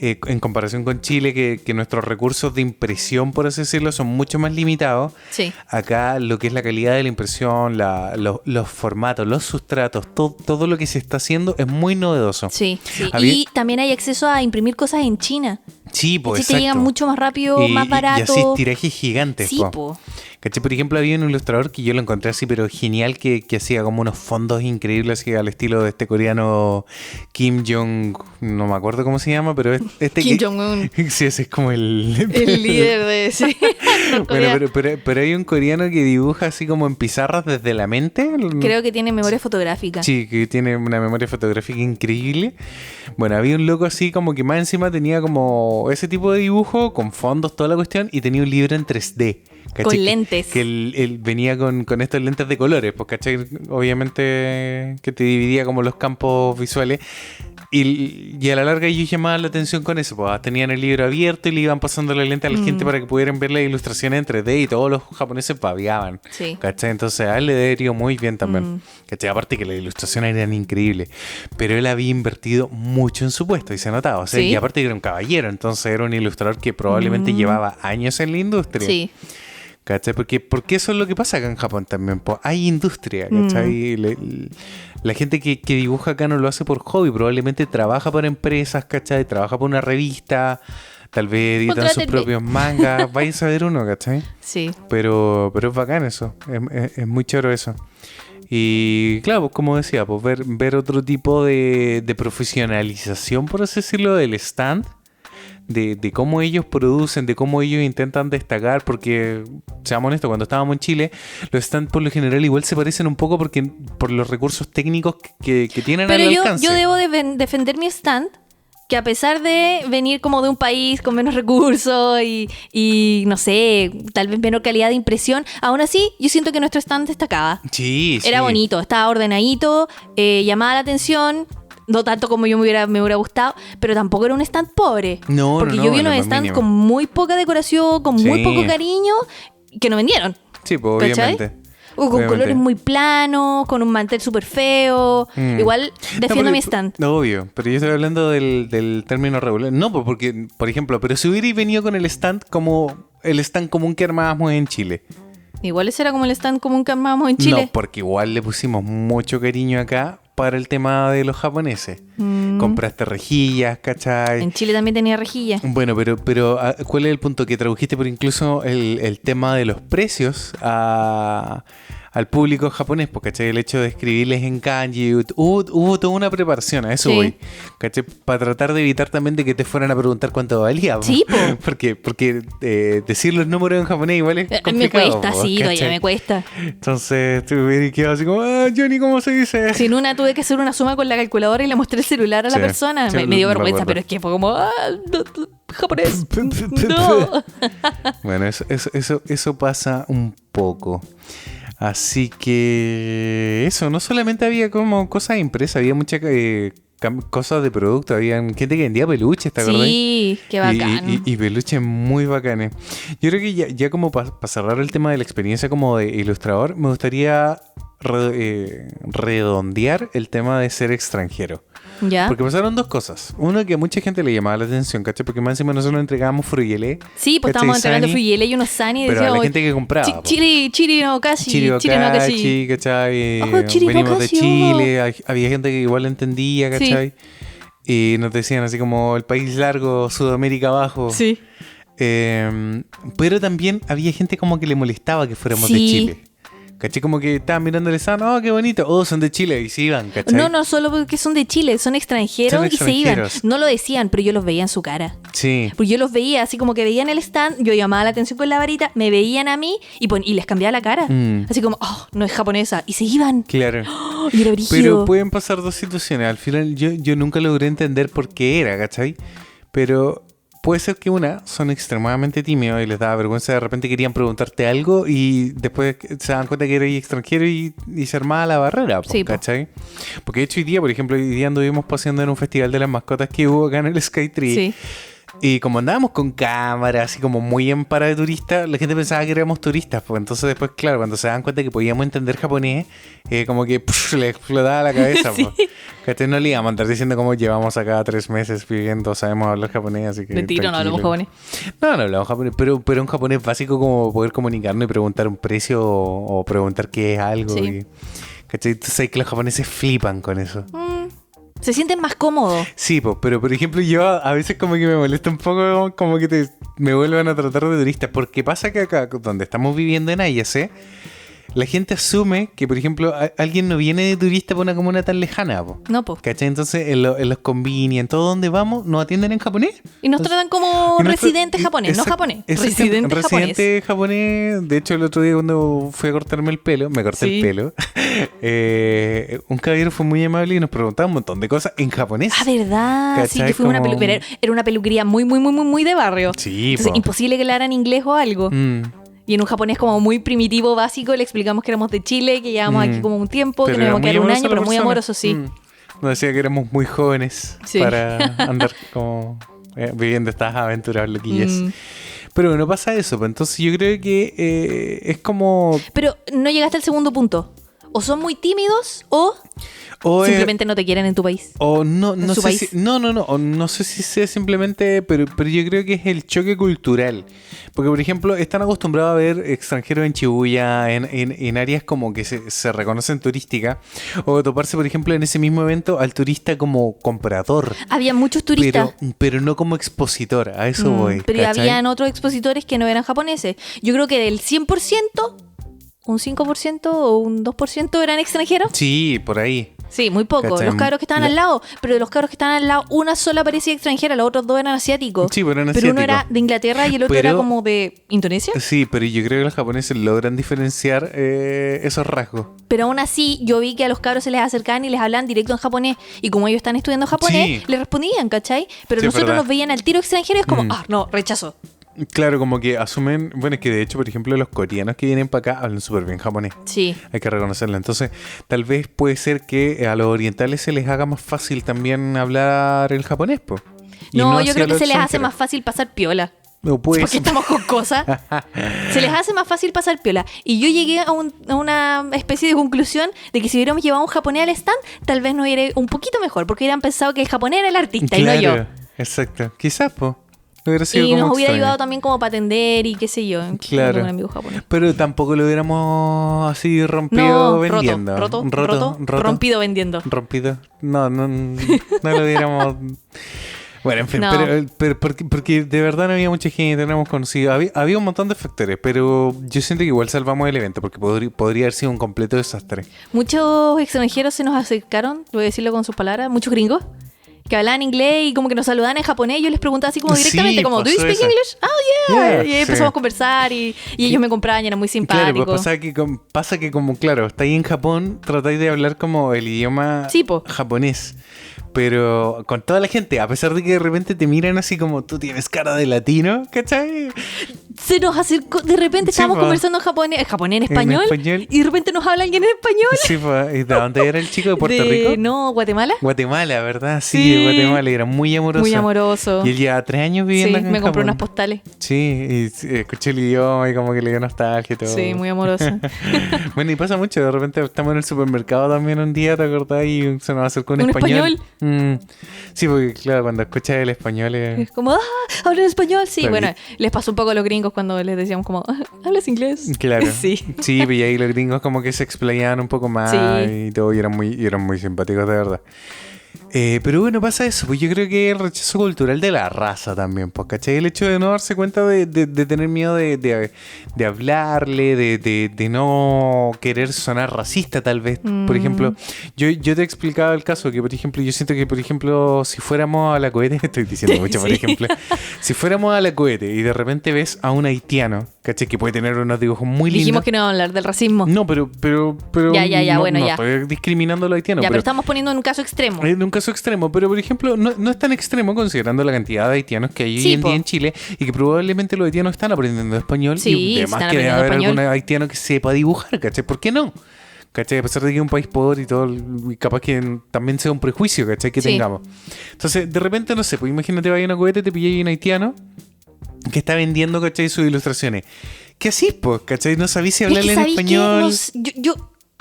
en comparación con Chile, que nuestros recursos de impresión, por así decirlo, son mucho más limitados.
Sí.
Acá lo que es la calidad de la impresión, los formatos, los sustratos, todo lo que se está haciendo es muy novedoso.
Sí, sí.
Había-
Y también hay acceso a imprimir cosas en China.
Sí, pues
Así te llegan mucho más rápido, más barato.
Y así tirajes gigantes.
Sí,
po.
po.
¿Cachai? Por ejemplo, había un ilustrador que yo lo encontré así, pero genial, que hacía como unos fondos increíbles, así al estilo de este coreano Kim Jong, no me acuerdo cómo se llama, pero este
Kim Jong-un.
Sí, ese es como el
El líder de sí.
Bueno, pero hay un coreano que dibuja así como en pizarras desde la mente.
Creo que tiene memoria fotográfica.
Sí, que tiene una memoria fotográfica increíble. Bueno, había un loco así como que más encima tenía como ese tipo de dibujo con fondos, toda la cuestión, y tenía un libro en 3D. ¿cachai?
Con lentes.
Que él venía con estos lentes de colores, pues, ¿cachai? Obviamente que te dividía como los campos visuales. Y a la larga ellos llamaban la atención con eso, pues tenían el libro abierto y le iban pasando la lente a la gente para que pudieran ver las ilustraciones en 3D y todos los japoneses babeaban,
Sí.
¿cachai? Entonces a él le debe ido muy bien también, ¿cachai? Aparte que las ilustraciones eran increíbles, pero él había invertido mucho en su puesto y se notaba, o sea,
Sí.
y aparte que era un caballero, entonces era un ilustrador que probablemente llevaba años en la industria.
Sí.
¿Cachai? Porque eso es lo que pasa acá en Japón también. Po. Hay industria, ¿cachai? La gente que dibuja acá no lo hace por hobby. Probablemente trabaja para empresas, ¿cachai? Trabaja para una revista. Tal vez editan sus
Contrátenme.
propios mangas. Vaya a saber uno, ¿cachai?
Sí.
Pero es bacán eso. Es muy choro eso. Y claro, pues, como decía, pues ver otro tipo de profesionalización, por así decirlo, del stand. De cómo ellos producen, de cómo ellos intentan destacar, porque, seamos honestos, cuando estábamos en Chile, los stands por lo general igual se parecen un poco por los recursos técnicos que tienen
Pero
al
yo
alcance.
debo defender mi stand, que a pesar de venir como de un país con menos recursos y no sé, tal vez menor calidad de impresión, aún así yo siento que nuestro stand destacaba.
Sí,
Era bonito, estaba ordenadito, llamaba la atención. No tanto como me hubiera gustado, pero tampoco era un stand pobre.
No,
porque
no,
yo vi
lo
unos
más
stands
mínimo.
con muy poca decoración, con muy
Sí.
poco cariño, que no vendieron.
Sí, pues
¿Cachai?
obviamente.
O con
Obviamente.
colores muy planos, con un mantel súper feo. Igual defiendo
No,
mi stand.
No, obvio, pero yo estoy hablando del término regular. No, pues porque, por ejemplo, pero si hubierais venido con el stand común que armábamos en Chile.
Igual ese era como el stand común que armábamos en Chile.
No, porque igual le pusimos mucho cariño acá para el tema de los japoneses. Compraste rejillas, ¿cachai?
En Chile también tenía rejilla.
Bueno, pero ¿cuál es el punto? Que tradujiste por incluso el tema de los precios al público japonés, porque ¿cachai? El hecho de escribirles en kanji, hubo toda una preparación, a eso
Sí.
voy, ¿cachai? Para tratar de evitar también de que te fueran a preguntar cuánto valía. Po.
Sí, po.
Porque decir los números en japonés igual es
Me
complicado.
cuesta,
po,
sí, todavía
¿cachai?
me cuesta.
Entonces tú hubieras quedado así como, Johnny, ¿cómo se dice?
Si en una tuve que hacer una suma con la calculadora y le mostré el celular a la
Sí,
persona.
sí,
Me dio
me
vergüenza,
acuerdo.
pero es que fue como, japonés. No.
Bueno, eso pasa un poco. Así que eso, no solamente había como cosas impresas, había muchas cosas de producto, había gente que vendía peluches, ¿te acordás?
Sí, qué bacán.
Y peluches muy bacanes. Yo creo que ya como para cerrar el tema de la experiencia como de ilustrador, me gustaría redondear el tema de ser extranjero.
¿Ya?
Porque pasaron dos cosas. Uno, que a mucha gente le llamaba la atención, ¿cachai? Porque más encima nosotros entregábamos fruyelé.
Sí, pues
¿cachai?
estábamos entregando
Sani,
fruyele y unos sani y
pero a la
decíamos,
gente que compraba. po.
chiri no kashi, chiri no kashi.
Chiriocachi, ¿cachai?
Ojo, chiri no
Venimos de
kashi,
Chile, había gente que igual entendía, ¿cachai? Y nos decían así como el país largo, Sudamérica abajo.
Sí.
Pero también había gente como que le molestaba que fuéramos de
Sí.
Chile. ¿Cachai? Como que estaban mirando el stand, oh, qué bonito, oh, son de Chile, y se iban, ¿cachai?
No solo porque son de Chile, son extranjeros,
Son
y se iban.
extranjeros.
No lo decían, pero yo los veía en su cara.
Sí.
Porque yo los veía así como que veían el stand, yo llamaba la atención con la varita, me veían a mí y les cambiaba la cara. Así como, no es japonesa. Y se iban.
Claro.
Y era brígido.
Pero pueden pasar dos situaciones. Al final yo nunca logré entender por qué era, ¿cachai? Pero puede ser que son extremadamente tímidos y les daba vergüenza, de repente querían preguntarte algo y después se dan cuenta que eres extranjero y se armaba la barrera,
Sí, po.
¿cachai? Porque de hecho hoy día, por ejemplo, hoy día anduvimos paseando en un festival de las mascotas que hubo acá en el Skytree.
Sí.
Y como andábamos con cámaras, así como muy en para de turistas, la gente pensaba que éramos turistas. Pues entonces después, claro, cuando se dan cuenta que podíamos entender japonés, como que le explotaba la cabeza.
Sí.
Pues. Que no le íbamos a andar diciendo como llevamos acá 3 meses viviendo, sabemos hablar japonés, así que
Mentira, no hablamos japonés.
No hablamos japonés, pero un japonés básico como poder comunicarnos y preguntar un precio o preguntar qué es algo.
Sí.
Y, ¿cachai? Tú sabes que los japoneses flipan con eso.
Se sienten más cómodos.
Sí, pero por ejemplo yo a veces como que me molesta un poco como que me vuelvan a tratar de turista, porque pasa que acá donde estamos viviendo en Ayase, la gente asume que, por ejemplo, alguien no viene de turista por una comuna tan lejana, po.
No, po.
¿Cachai? Entonces en los convenios, en todo donde vamos, nos atienden en japonés.
Y nos tratan como
Y nos
residentes
tra-
japonés, no
exacto,
japonés.
exactamente,
Residentes japonés.
residente japonés. De hecho, el otro día cuando fui a cortarme el pelo, me corté
Sí.
el pelo, un caballero fue muy amable y nos preguntaba un montón de cosas en japonés.
Ah, ¿verdad? Sí,
¿Cachai?
yo fui a una
Como-
peluquería. Era una peluquería muy de barrio.
Sí,
Entonces,
po.
imposible que le hagan inglés o algo.
Mm.
Y en un japonés como muy primitivo, básico, le explicamos que éramos de Chile, que llevábamos aquí como un tiempo,
Pero
que nos íbamos a
era
quedar
muy
un
amorosa
año,
la
pero muy
persona.
amoroso, sí.
Nos decía que éramos muy jóvenes
Sí.
para andar como viviendo estas aventuras loquillas. Pero bueno, pasa eso. Pues entonces yo creo que es como...
Pero no llegaste al segundo punto. O son muy tímidos o simplemente no te quieren en tu país.
O no
en su
sé
país.
si... No. O no sé si sea simplemente... Pero yo creo que es el choque cultural. Porque, por ejemplo, están acostumbrados a ver extranjeros en Shibuya, en áreas como que se reconocen turísticas. O toparse, por ejemplo, en ese mismo evento al turista como comprador.
Había muchos turistas.
Pero no como expositor. A eso voy.
Pero
¿cachai?
habían otros expositores que no eran japoneses. Yo creo que del 100%, un 5% o un 2% eran extranjeros.
Sí, por ahí.
Sí, muy poco.
¿Cachai?
Los cabros que estaban al lado, pero de los cabros que estaban al lado, una sola parecía extranjera, los otros dos eran asiáticos.
Sí, pero eran
Pero uno
asiáticos.
era de Inglaterra y el otro
Pero-
era como de Indonesia.
Sí, pero yo creo que los japoneses logran diferenciar esos rasgos.
Pero aún así, yo vi que a los cabros se les acercaban y les hablaban directo en japonés. Y como ellos están estudiando japonés,
Sí.
les respondían, ¿cachai? Pero
Sí, es
nosotros
verdad.
nos veían al tiro extranjero y es como, no, rechazo.
Claro, como que asumen... Bueno, es que de hecho, por ejemplo, los coreanos que vienen para acá hablan súper bien japonés.
Sí.
Hay que reconocerlo. Entonces, tal vez puede ser que a los orientales se les haga más fácil también hablar el japonés, po. Y
No, yo
hacia
creo que
los
se les hace
extranjeros.
más fácil pasar piola.
O puede
Porque
ser.
estamos con cosas. Se les hace más fácil pasar piola. Y yo llegué a una especie de conclusión de que si hubiéramos llevado un japonés al stand, tal vez nos iría un poquito mejor. Porque hubieran pensado que el japonés era el artista y no yo.
Exacto. Quizás, po. Hubiera sido
Y
como
nos hubiera
extraño.
ayudado también como para atender y qué sé yo.
Claro.
Tengo un amigo japonés.
Pero tampoco lo hubiéramos así rompido
No,
vendiendo.
roto, rompido vendiendo.
Rompido. No lo hubiéramos. Bueno, en fin,
No.
pero porque de verdad no había mucha gente, no hemos conocido. Había un montón de factores, pero yo siento que igual salvamos el evento porque podría haber sido un completo desastre.
Muchos extranjeros se nos acercaron, voy a decirlo con sus palabras, muchos gringos, que hablaban inglés y como que nos saludaban en japonés. Yo les preguntaba así como
Sí,
directamente, como, ¿do you
pasó
speak
eso.
English? Oh, yeah.
Yeah,
Y ahí empezamos
sí.
a conversar y ellos me compraban y eran muy
Claro,
simpáticos.
pues pasa que como, claro, estáis en Japón, tratáis de hablar como el idioma
Sí, po.
japonés. Pero con toda la gente, a pesar de que de repente te miran así como tú tienes cara de latino, ¿cachai?
Se nos acercó, de repente
Sí,
estábamos
po.
conversando en español,
español.
y de repente nos habla alguien en español.
Sí, pues, ¿y de dónde era el chico? ¿De Puerto
De-
Rico?
No, Guatemala.
Guatemala, ¿verdad? Sí,
Sí.
de Guatemala, y era muy amoroso.
Muy amoroso.
Y él lleva 3 años
Sí,
viviendo acá en
me compró
Japón.
unas postales.
Sí, y escuché el idioma y como que le dio nostalgia y todo.
Sí, muy amoroso.
Bueno, y pasa mucho, de repente estamos en el supermercado también un día, ¿te acordás? Y se nos acercó un
¿Un
español. Sí, porque claro, cuando escuchas el español
Es como, hablan español. Sí,
Claro.
bueno, les pasó un poco a los gringos cuando les decíamos como, ¿hablas inglés?
Claro.
Sí.
Sí, y ahí los gringos como que se explayaban un poco más
Sí.
y todo, y eran muy simpáticos, de verdad. Pero bueno, pasa eso, pues yo creo que el rechazo cultural de la raza también, pues, ¿cachai? El hecho de no darse cuenta de tener miedo de hablarle, de no querer sonar racista tal vez. Por ejemplo, yo te explicaba el caso que, por ejemplo, yo siento que, por ejemplo, si fuéramos a la cohete, estoy diciendo mucho, por
Sí.
ejemplo, si fuéramos a la cohete y de repente ves a un haitiano, ¿cachai? Que puede tener unos dibujos muy lindos.
Dijimos que no vamos a hablar del racismo.
No, pero
Ya,
no,
bueno,
no
ya.
estoy discriminando a los haitianos.
Ya, pero estamos poniendo en un caso extremo.
En un caso extremo, pero por ejemplo, no es tan extremo considerando la cantidad de haitianos que hay
Sí,
hoy en
po.
día en Chile y que probablemente los haitianos están aprendiendo español
Sí,
y además
están
que debe
aprendiendo
haber
español.
algún haitiano que sepa dibujar, ¿cachai? ¿Por qué no? ¿Cachai? A pesar de que es un país pobre y todo, y capaz que también sea un prejuicio, ¿cachai? Que
Sí.
tengamos. Entonces, de repente, no sé, pues imagínate, vaya a una cohete, te pillé un haitiano que está vendiendo, ¿cachai? Sus ilustraciones. ¿Qué así, pues? ¿Cachai? No sabís si
Es que,
hablarle en
¿sabéis qué?
español.
No sé,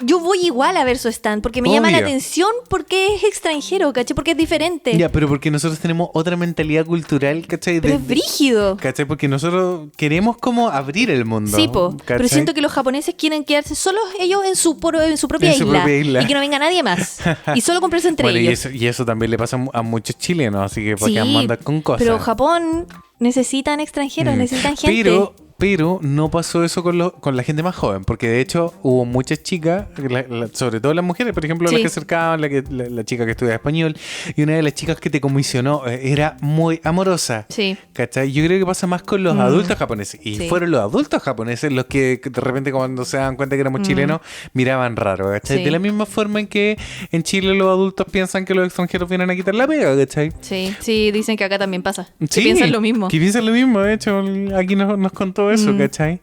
yo voy igual a ver su stand porque me llama la
Obvio.
atención porque es extranjero, ¿cachai? Porque es diferente.
Ya, pero porque nosotros tenemos otra mentalidad cultural, ¿cachai?
Pero es brígido.
¿Cachai? Porque nosotros queremos como abrir el mundo.
Sí, po. Pero
¿cachai?
siento que los japoneses quieren quedarse solos ellos en su propia,
En su propia isla.
Y que no venga nadie más. Y solo comprarse entre
Bueno,
ellos.
y eso también le pasa a muchos chilenos, así que para
Sí,
que andar con cosas.
pero Japón necesitan extranjeros, necesitan gente.
Pero no pasó eso con la gente más joven, porque de hecho hubo muchas chicas, sobre todo las mujeres, por ejemplo,
Sí.
las que se acercaban, la chica que estudia español, y una de las chicas que te comisionó era muy amorosa.
Sí.
¿Cachai? Yo creo que pasa más con los adultos japoneses. Y
Sí.
fueron los adultos japoneses los que de repente cuando se dan cuenta que éramos chilenos, miraban raro, ¿cachai?
Sí.
De la misma forma en que en Chile los adultos piensan que los extranjeros vienen a quitar la pega, ¿cachai?
Sí, dicen que acá también pasa.
Sí,
Que piensan lo mismo.
Que piensan lo mismo, de hecho, aquí nos contó eso, ¿cachai?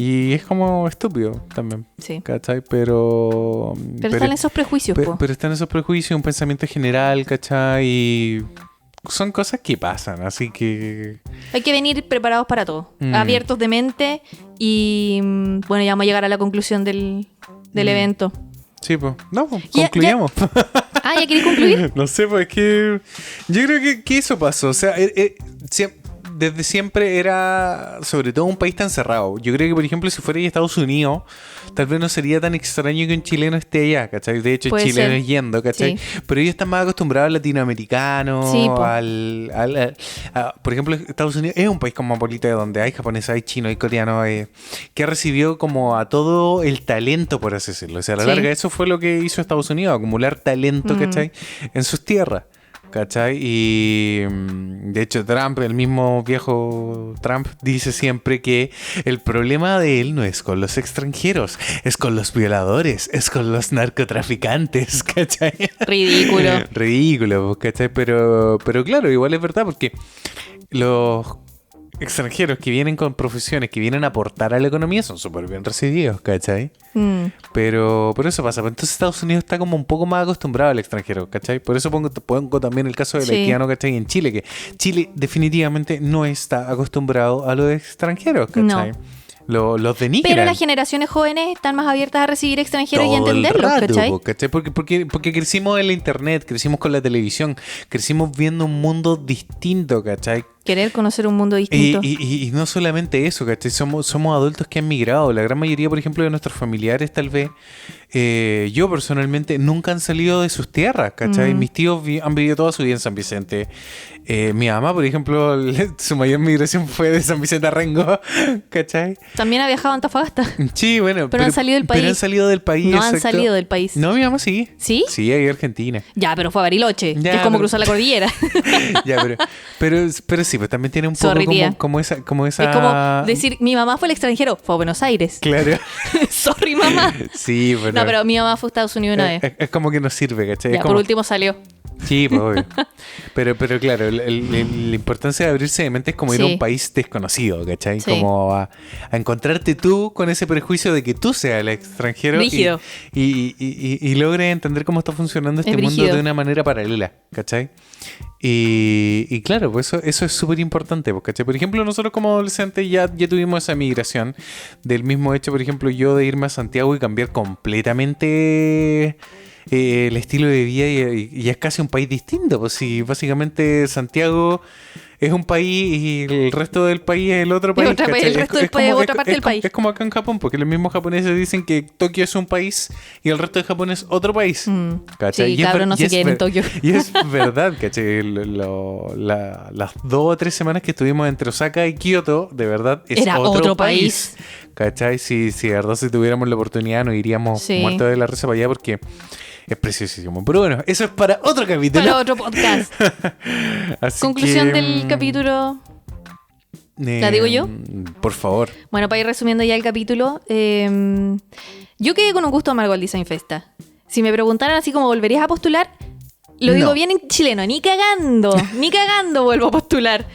Y es como estúpido también.
Sí.
¿Cachai? Pero
están esos prejuicios, po.
Pero están esos prejuicios, un pensamiento general, ¿cachai? Y son cosas que pasan, así que...
Hay que venir preparados para todo, abiertos de mente y bueno, ya vamos a llegar a la conclusión del evento.
Sí, pues. No, pues, concluyamos.
¿Ya queréis concluir?
No sé, pues es que yo creo que eso pasó. O sea, desde siempre era sobre todo un país tan cerrado. Yo creo que, por ejemplo, si fuera Estados Unidos, tal vez no sería tan extraño que un chileno esté allá, ¿cachai? De hecho, chilenos yendo, ¿cachai? Sí. Pero ellos están más acostumbrados al latinoamericano, sí, por ejemplo, Estados Unidos es un país cosmopolita donde hay japoneses, hay chinos, hay coreanos, que recibió como a todo el talento, por así decirlo. O sea, a la larga eso fue lo que hizo Estados Unidos, acumular talento, ¿cachai? En sus tierras. ¿Cachai? Y de hecho Trump, el mismo viejo Trump, dice siempre que el problema de él no es con los extranjeros, es con los violadores, es con los narcotraficantes, ¿cachai? Ridículo, ¿cachai? Pero claro, igual es verdad porque los extranjeros que vienen con profesiones que vienen a aportar a la economía son súper bien recibidos, ¿cachai? Pero por eso pasa. Entonces Estados Unidos está como un poco más acostumbrado al extranjero, ¿cachai? Por eso pongo también el caso del haitiano, ¿cachai? En Chile, que Chile definitivamente no está acostumbrado a los extranjeros, ¿cachai? No. Los denigran.
Pero las generaciones jóvenes están más abiertas a recibir extranjeros y a entenderlos,
¿cachai? Porque crecimos en la internet, crecimos con la televisión, crecimos viendo un mundo distinto, ¿cachai?
Querer conocer un mundo distinto.
Y no solamente eso, ¿cachai? Somos adultos que han migrado. La gran mayoría, por ejemplo, de nuestros familiares, tal vez, yo personalmente, nunca han salido de sus tierras, ¿cachai? Mis tíos han vivido toda su vida en San Vicente. Mi mamá, por ejemplo, su mayor migración fue de San Vicente a Rengo, ¿cachai?
También ha viajado a Antofagasta.
Sí, bueno.
Pero han salido del país.
Pero han salido del país,
No han salido del país.
No, mi mamá sí.
¿Sí?
Sí, ahí en Argentina.
Ya, pero fue a Bariloche. Ya, es como cruzar la cordillera.
Ya, pero sí, pues también tiene un poco como esa... Es
como decir, mi mamá fue al extranjero, fue a Buenos Aires.
Claro.
Sorry, mamá.
Sí, pero...
No, pero mi mamá fue a Estados Unidos una vez.
Es como que no sirve, ¿cachai?
Ya, por último salió.
Sí, pues obvio. Pero claro, la importancia de abrirse de mente es como ir a un país desconocido, ¿cachai? Sí. Como a encontrarte tú con ese prejuicio de que tú seas el extranjero y logres entender cómo está funcionando este mundo de una manera paralela, ¿cachai? Y claro, pues eso es súper importante, ¿cachai? Por ejemplo, nosotros como adolescentes ya tuvimos esa migración del mismo hecho, por ejemplo, yo de irme a Santiago y cambiar completamente... el estilo de vida y es casi un país distinto, pues si básicamente Santiago es un país y el resto del país es el otro país.
El resto del país es otra parte del país.
Es como acá en Japón, porque los mismos japoneses dicen que Tokio es un país y el resto de Japón es otro país.
¿Cachai? Sí, cabrón, no se quieren en Tokio.
Y es verdad, ¿cachai? Las 2 o 3 semanas que estuvimos entre Osaka y Kioto, de verdad,
era otro país.
¿Cachai? Si de verdad si tuviéramos la oportunidad nos iríamos muertos de la risa para allá porque... es preciosísimo. Pero bueno, eso es para otro capítulo.
Para otro podcast. Conclusión del capítulo. ¿La digo yo?
Por favor.
Bueno, para ir resumiendo ya el capítulo. Yo quedé con un gusto amargo al Design Festa. Si me preguntaran así como ¿volverías a postular? Lo digo bien en chileno. Ni cagando vuelvo a postular.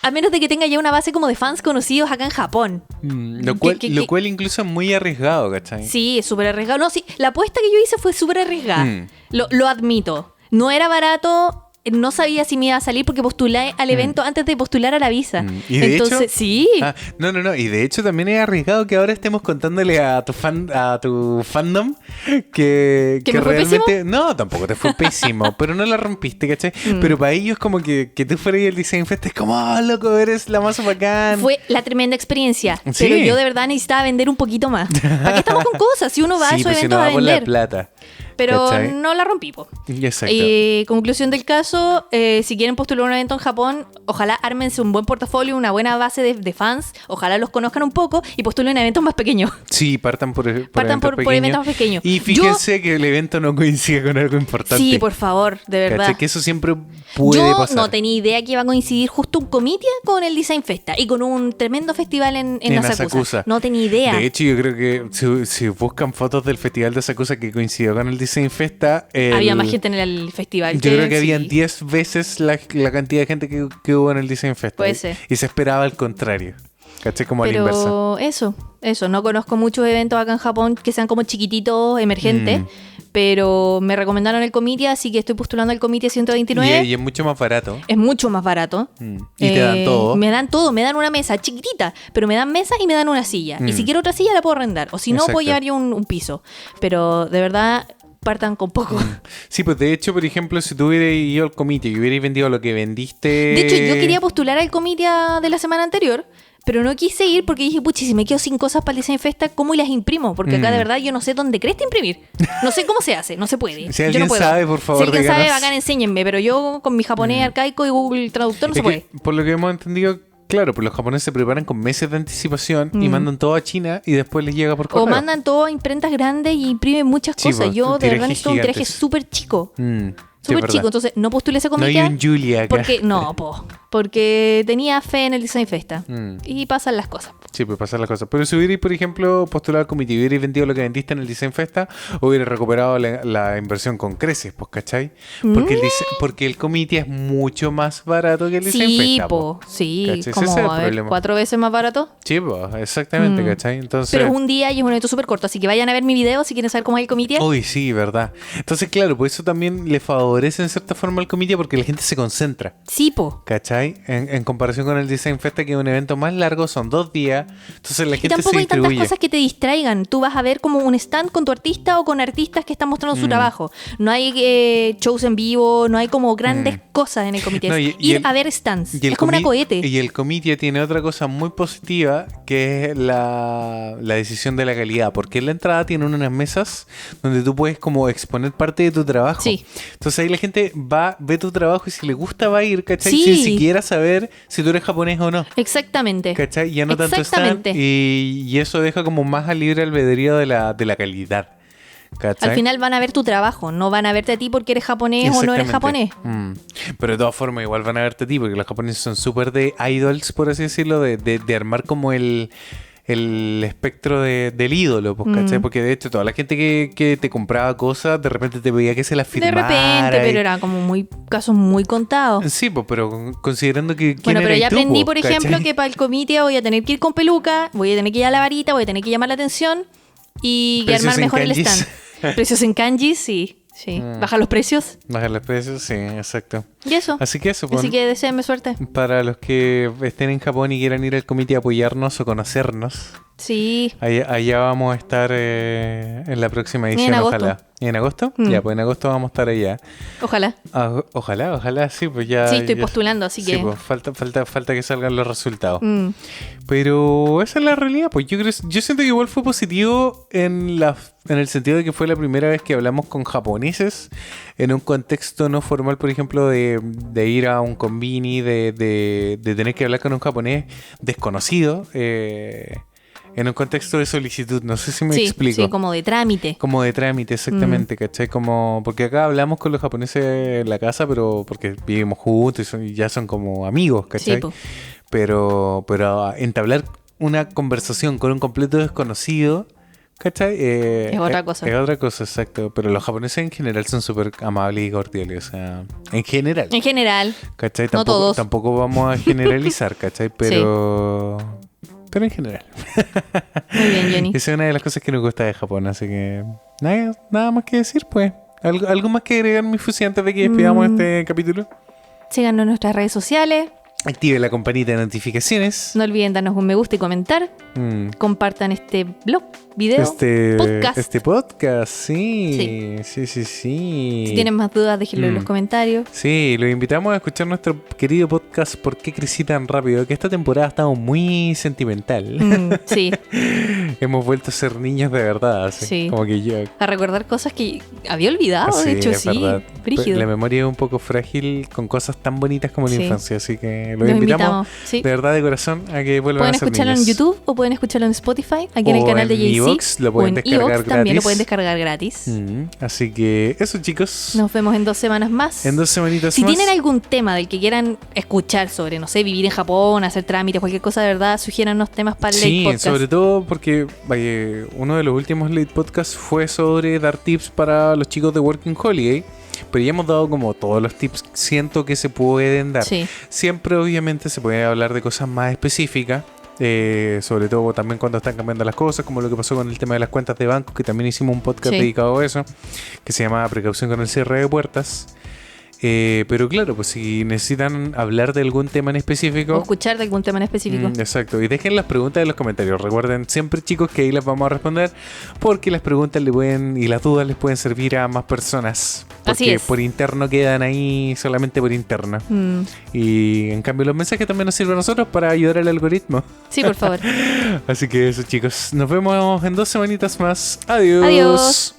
A menos de que tenga ya una base como de fans conocidos acá en Japón.
Lo cual incluso es muy arriesgado, ¿cachai?
Sí, es súper arriesgado. No, sí, la apuesta que yo hice fue súper arriesgada. Lo admito. No era barato, no sabía si me iba a salir porque postulé al evento antes de postular a la visa.
¿Y de
Entonces,
hecho?
Sí.
No. Y de hecho también es arriesgado que ahora estemos contándole a tu fandom que
me fue
realmente...
pésimo.
No, tampoco te fue pésimo, pero no la rompiste, ¿cachai? Pero para ellos como que tú fueras el Design Fest es como, oh, loco, eres la más bacán.
Fue la tremenda experiencia.
Sí.
Pero yo de verdad necesitaba vender un poquito más. ¿Para qué estamos con cosas? Si uno va a esos eventos
si no va
a vender.
Por la plata.
Pero
¿cachai?
no la rompí, po.
Exacto.
Conclusión del caso, si quieren postular un evento en Japón, ojalá ármense un buen portafolio, una buena base de fans, ojalá los conozcan un poco y postulen eventos más pequeños.
Sí, partan por eventos
más pequeños.
Y fíjense que el evento no coincide con algo importante.
Sí, por favor, de verdad.
¿Cachai? Que eso siempre puede pasar.
Yo no tenía idea que iba a coincidir justo un comitia con el Design Festa y con un tremendo festival en Asakusa. No tenía idea.
De hecho, yo creo que si buscan fotos del festival de Asakusa que coincidió con el Design Festa...
había más gente en el festival.
Yo creo que habían 10 veces la cantidad de gente que hubo en el Design Festa.
Puede ser.
Y se esperaba al contrario. ¿Cachai? Como a la inversa.
Pero eso eso, no conozco muchos eventos acá en Japón que sean como chiquititos, emergentes, pero me recomendaron el Comitia, así que estoy postulando al Comitia 129.
Y es mucho más barato.
Es mucho más barato.
Y te dan todo.
Me dan todo, me dan una mesa chiquitita, pero me dan mesa y me dan una silla. Y si quiero otra silla la puedo arrendar, o si no,
Exacto.
puedo llevar yo un piso. Pero de verdad, partan con poco.
Sí, pues de hecho, por ejemplo, si tú hubieras ido al comité y hubieras vendido lo que vendiste...
De hecho, yo quería postular al Comitia de la semana anterior, pero no quise ir porque dije, puchi, si me quedo sin cosas para el Design Festa, ¿cómo las imprimo? Porque acá de verdad yo no sé dónde crees imprimir. No sé cómo se hace, no se puede.
Si
Yo
alguien
no puedo.
sabe, por favor,
Si alguien sabe,
díganos.
bacán, enséñenme. Pero yo con mi japonés arcaico y Google Traductor no se
Es
puede.
que, por lo que hemos entendido, claro, pues los japoneses se preparan con meses de anticipación y mandan todo a China y después les llega por correo.
O mandan todo a imprentas grandes y imprimen muchas
Sí,
cosas.
pues,
Yo de
tirajes
verdad necesito un tiraje
gigantes.
súper chico.
Sí,
Súper
es
chico.
verdad.
Entonces no postulé ese
No hay
Comitia.
un Julia acá.
Porque tenía fe en el Design Festa. Y pasan las cosas.
Sí, pues pasan las cosas. Pero si hubierais, por ejemplo, postulado al comité y hubierais vendido lo que vendiste en el Design Festa, hubierais recuperado la inversión con creces, pues, ¿cachai? Porque el comité es mucho más barato que el Design
Sí,
Festa.
po.
¿Cachai?
Sí,
Ese
como
es el
a ver,
problema.
4 veces más barato.
Sí, pues, exactamente, ¿cachai? Entonces...
Pero es un día y es un evento súper corto. Así que vayan a ver mi video si quieren saber cómo es el Comitia.
Uy, sí, verdad. Entonces, claro, pues eso también le favorece en cierta forma al comité porque la gente se concentra.
Sí, po.
¿Cachai? En comparación con el Design Festa, que es un evento más largo, son 2 días. Entonces la
Y
gente se
tampoco hay tantas
distribuye.
cosas que te distraigan. Tú vas a ver como un stand con tu artista o con artistas que están mostrando su trabajo. No hay shows en vivo, no hay como grandes cosas en el comité.
No,
Es ir a ver stands. Es como una cohete.
Y el comité tiene otra cosa muy positiva, que es la decisión de la calidad. Porque en la entrada tienen unas mesas donde tú puedes como exponer parte de tu trabajo.
Sí.
Entonces ahí la gente va, ve tu trabajo y si le gusta va a ir, ¿cachai?
Sí.
Sin siquiera saber si tú eres japonés o no.
Exactamente.
¿Cachai? Ya no tanto stand.
Exactamente.
Y eso deja como más al libre albedrío de la calidad. ¿Cachai?
Al final van a ver tu trabajo, no van a verte a ti porque eres japonés o no eres japonés.
Pero de todas formas igual van a verte a ti porque los japoneses son súper de idols, por así decirlo, de armar como el espectro del ídolo, pues, ¿cachai? Porque de hecho toda la gente que te compraba cosas de repente te veía que se las
De
firmara.
repente, pero era como casos muy contados.
Sí, pues, pero considerando que...
Bueno, pero ya aprendí, por
¿cachai?
ejemplo, que para el comité voy a tener que ir con peluca, voy a tener que ir a la varita, voy a tener que llamar la atención y
Precios
armar
en
mejor el
kanjis.
stand. Precios en kanjis, sí. Baja los precios.
Bajar los precios, sí, exacto.
Y eso.
Así que eso, pues,
Así que deseenme suerte.
para los que estén en Japón y quieran ir al comité a apoyarnos o conocernos,
Sí.
allá vamos a estar en la próxima edición,
En agosto.
ojalá. ¿Y en agosto? Ya, pues en agosto vamos a estar allá.
Ojalá.
Ojalá, sí, pues ya...
Sí, estoy
ya-
postulando, así
sí,
que...
pues falta que salgan los resultados.
Mm.
Pero esa es la realidad, pues yo siento que igual fue positivo en el sentido de que fue la primera vez que hablamos con japoneses en un contexto no formal, por ejemplo, de ir a un convini, de tener que hablar con un japonés desconocido, en un contexto de solicitud. No sé si me
Sí,
explico.
sí, como de trámite.
Como de trámite, exactamente, ¿cachai? Como, porque acá hablamos con los japoneses en la casa, pero porque vivimos juntos y ya son como amigos, ¿cachai?
Sí, po.
Pero entablar una conversación con un completo desconocido, ¿cachai?
Es otra cosa.
Es otra cosa, exacto. Pero los japoneses en general son súper amables y cordiales, o sea, en general.
En general.
¿Cachai?
No todos.
Tampoco vamos a generalizar, ¿cachai? Pero en general.
Muy bien, Jenny.
Esa es una de las cosas que nos gusta de Japón, así que nada más que decir, pues. ¿Algo más que agregar, mi Fusi, antes de que despidamos este capítulo?
Síganos en nuestras redes sociales.
Active la campanita de notificaciones.
No olviden darnos un me gusta y comentar. Compartan este blog, video, podcast.
Este podcast, sí. Sí.
Si tienen más dudas, déjenlo en los comentarios.
Sí, los invitamos a escuchar nuestro querido podcast ¿Por qué crecí tan rápido? Que esta temporada ha estado muy sentimental.
Sí,
Hemos vuelto a ser niños de verdad. Así,
Sí.
Como que yo...
a recordar cosas que había olvidado,
Sí,
de hecho,
es
sí.
verdad.
Brígido.
La memoria es un poco frágil con cosas tan bonitas como la
Sí.
infancia, así que
Los invitamos, sí.
de verdad de corazón a que vuelvan
Pueden
a ser
escucharlo
niños.
en YouTube o pueden escucharlo en Spotify, aquí en el
O
canal de
en
JC.
iVoox, lo pueden
o en
descargar
iVoox también lo
gratis.
pueden descargar gratis.
Así que eso, chicos.
Nos vemos en 2 semanas más.
En 2 semanitas
Si
más.
tienen algún tema del que quieran escuchar sobre, no sé, vivir en Japón, hacer trámites, cualquier cosa de verdad, sugiéranos temas para el
Sí,
Late Podcast.
sobre todo porque uno de los últimos late podcasts fue sobre dar tips para los chicos de Working Holiday. Pero ya hemos dado como todos los tips, siento que se pueden dar.
Sí.
Siempre obviamente se puede hablar de cosas más específicas, Sobre todo también cuando están cambiando las cosas, como lo que pasó con el tema de las cuentas de banco, que también hicimos un podcast dedicado a eso, que se llamaba Precaución con el cierre de puertas. Pero claro, pues si necesitan hablar de algún tema en específico
o escuchar de algún tema en específico.
Exacto, y dejen las preguntas en los comentarios. Recuerden siempre, chicos, que ahí las vamos a responder, porque las preguntas y las dudas les pueden servir a más personas, porque
así es.
por interno quedan ahí solamente por interno. Y en cambio los mensajes también nos sirven a nosotros para ayudar al algoritmo.
Sí, por favor.
Así que eso, chicos, nos vemos en 2 semanitas más. Adiós.
Adiós.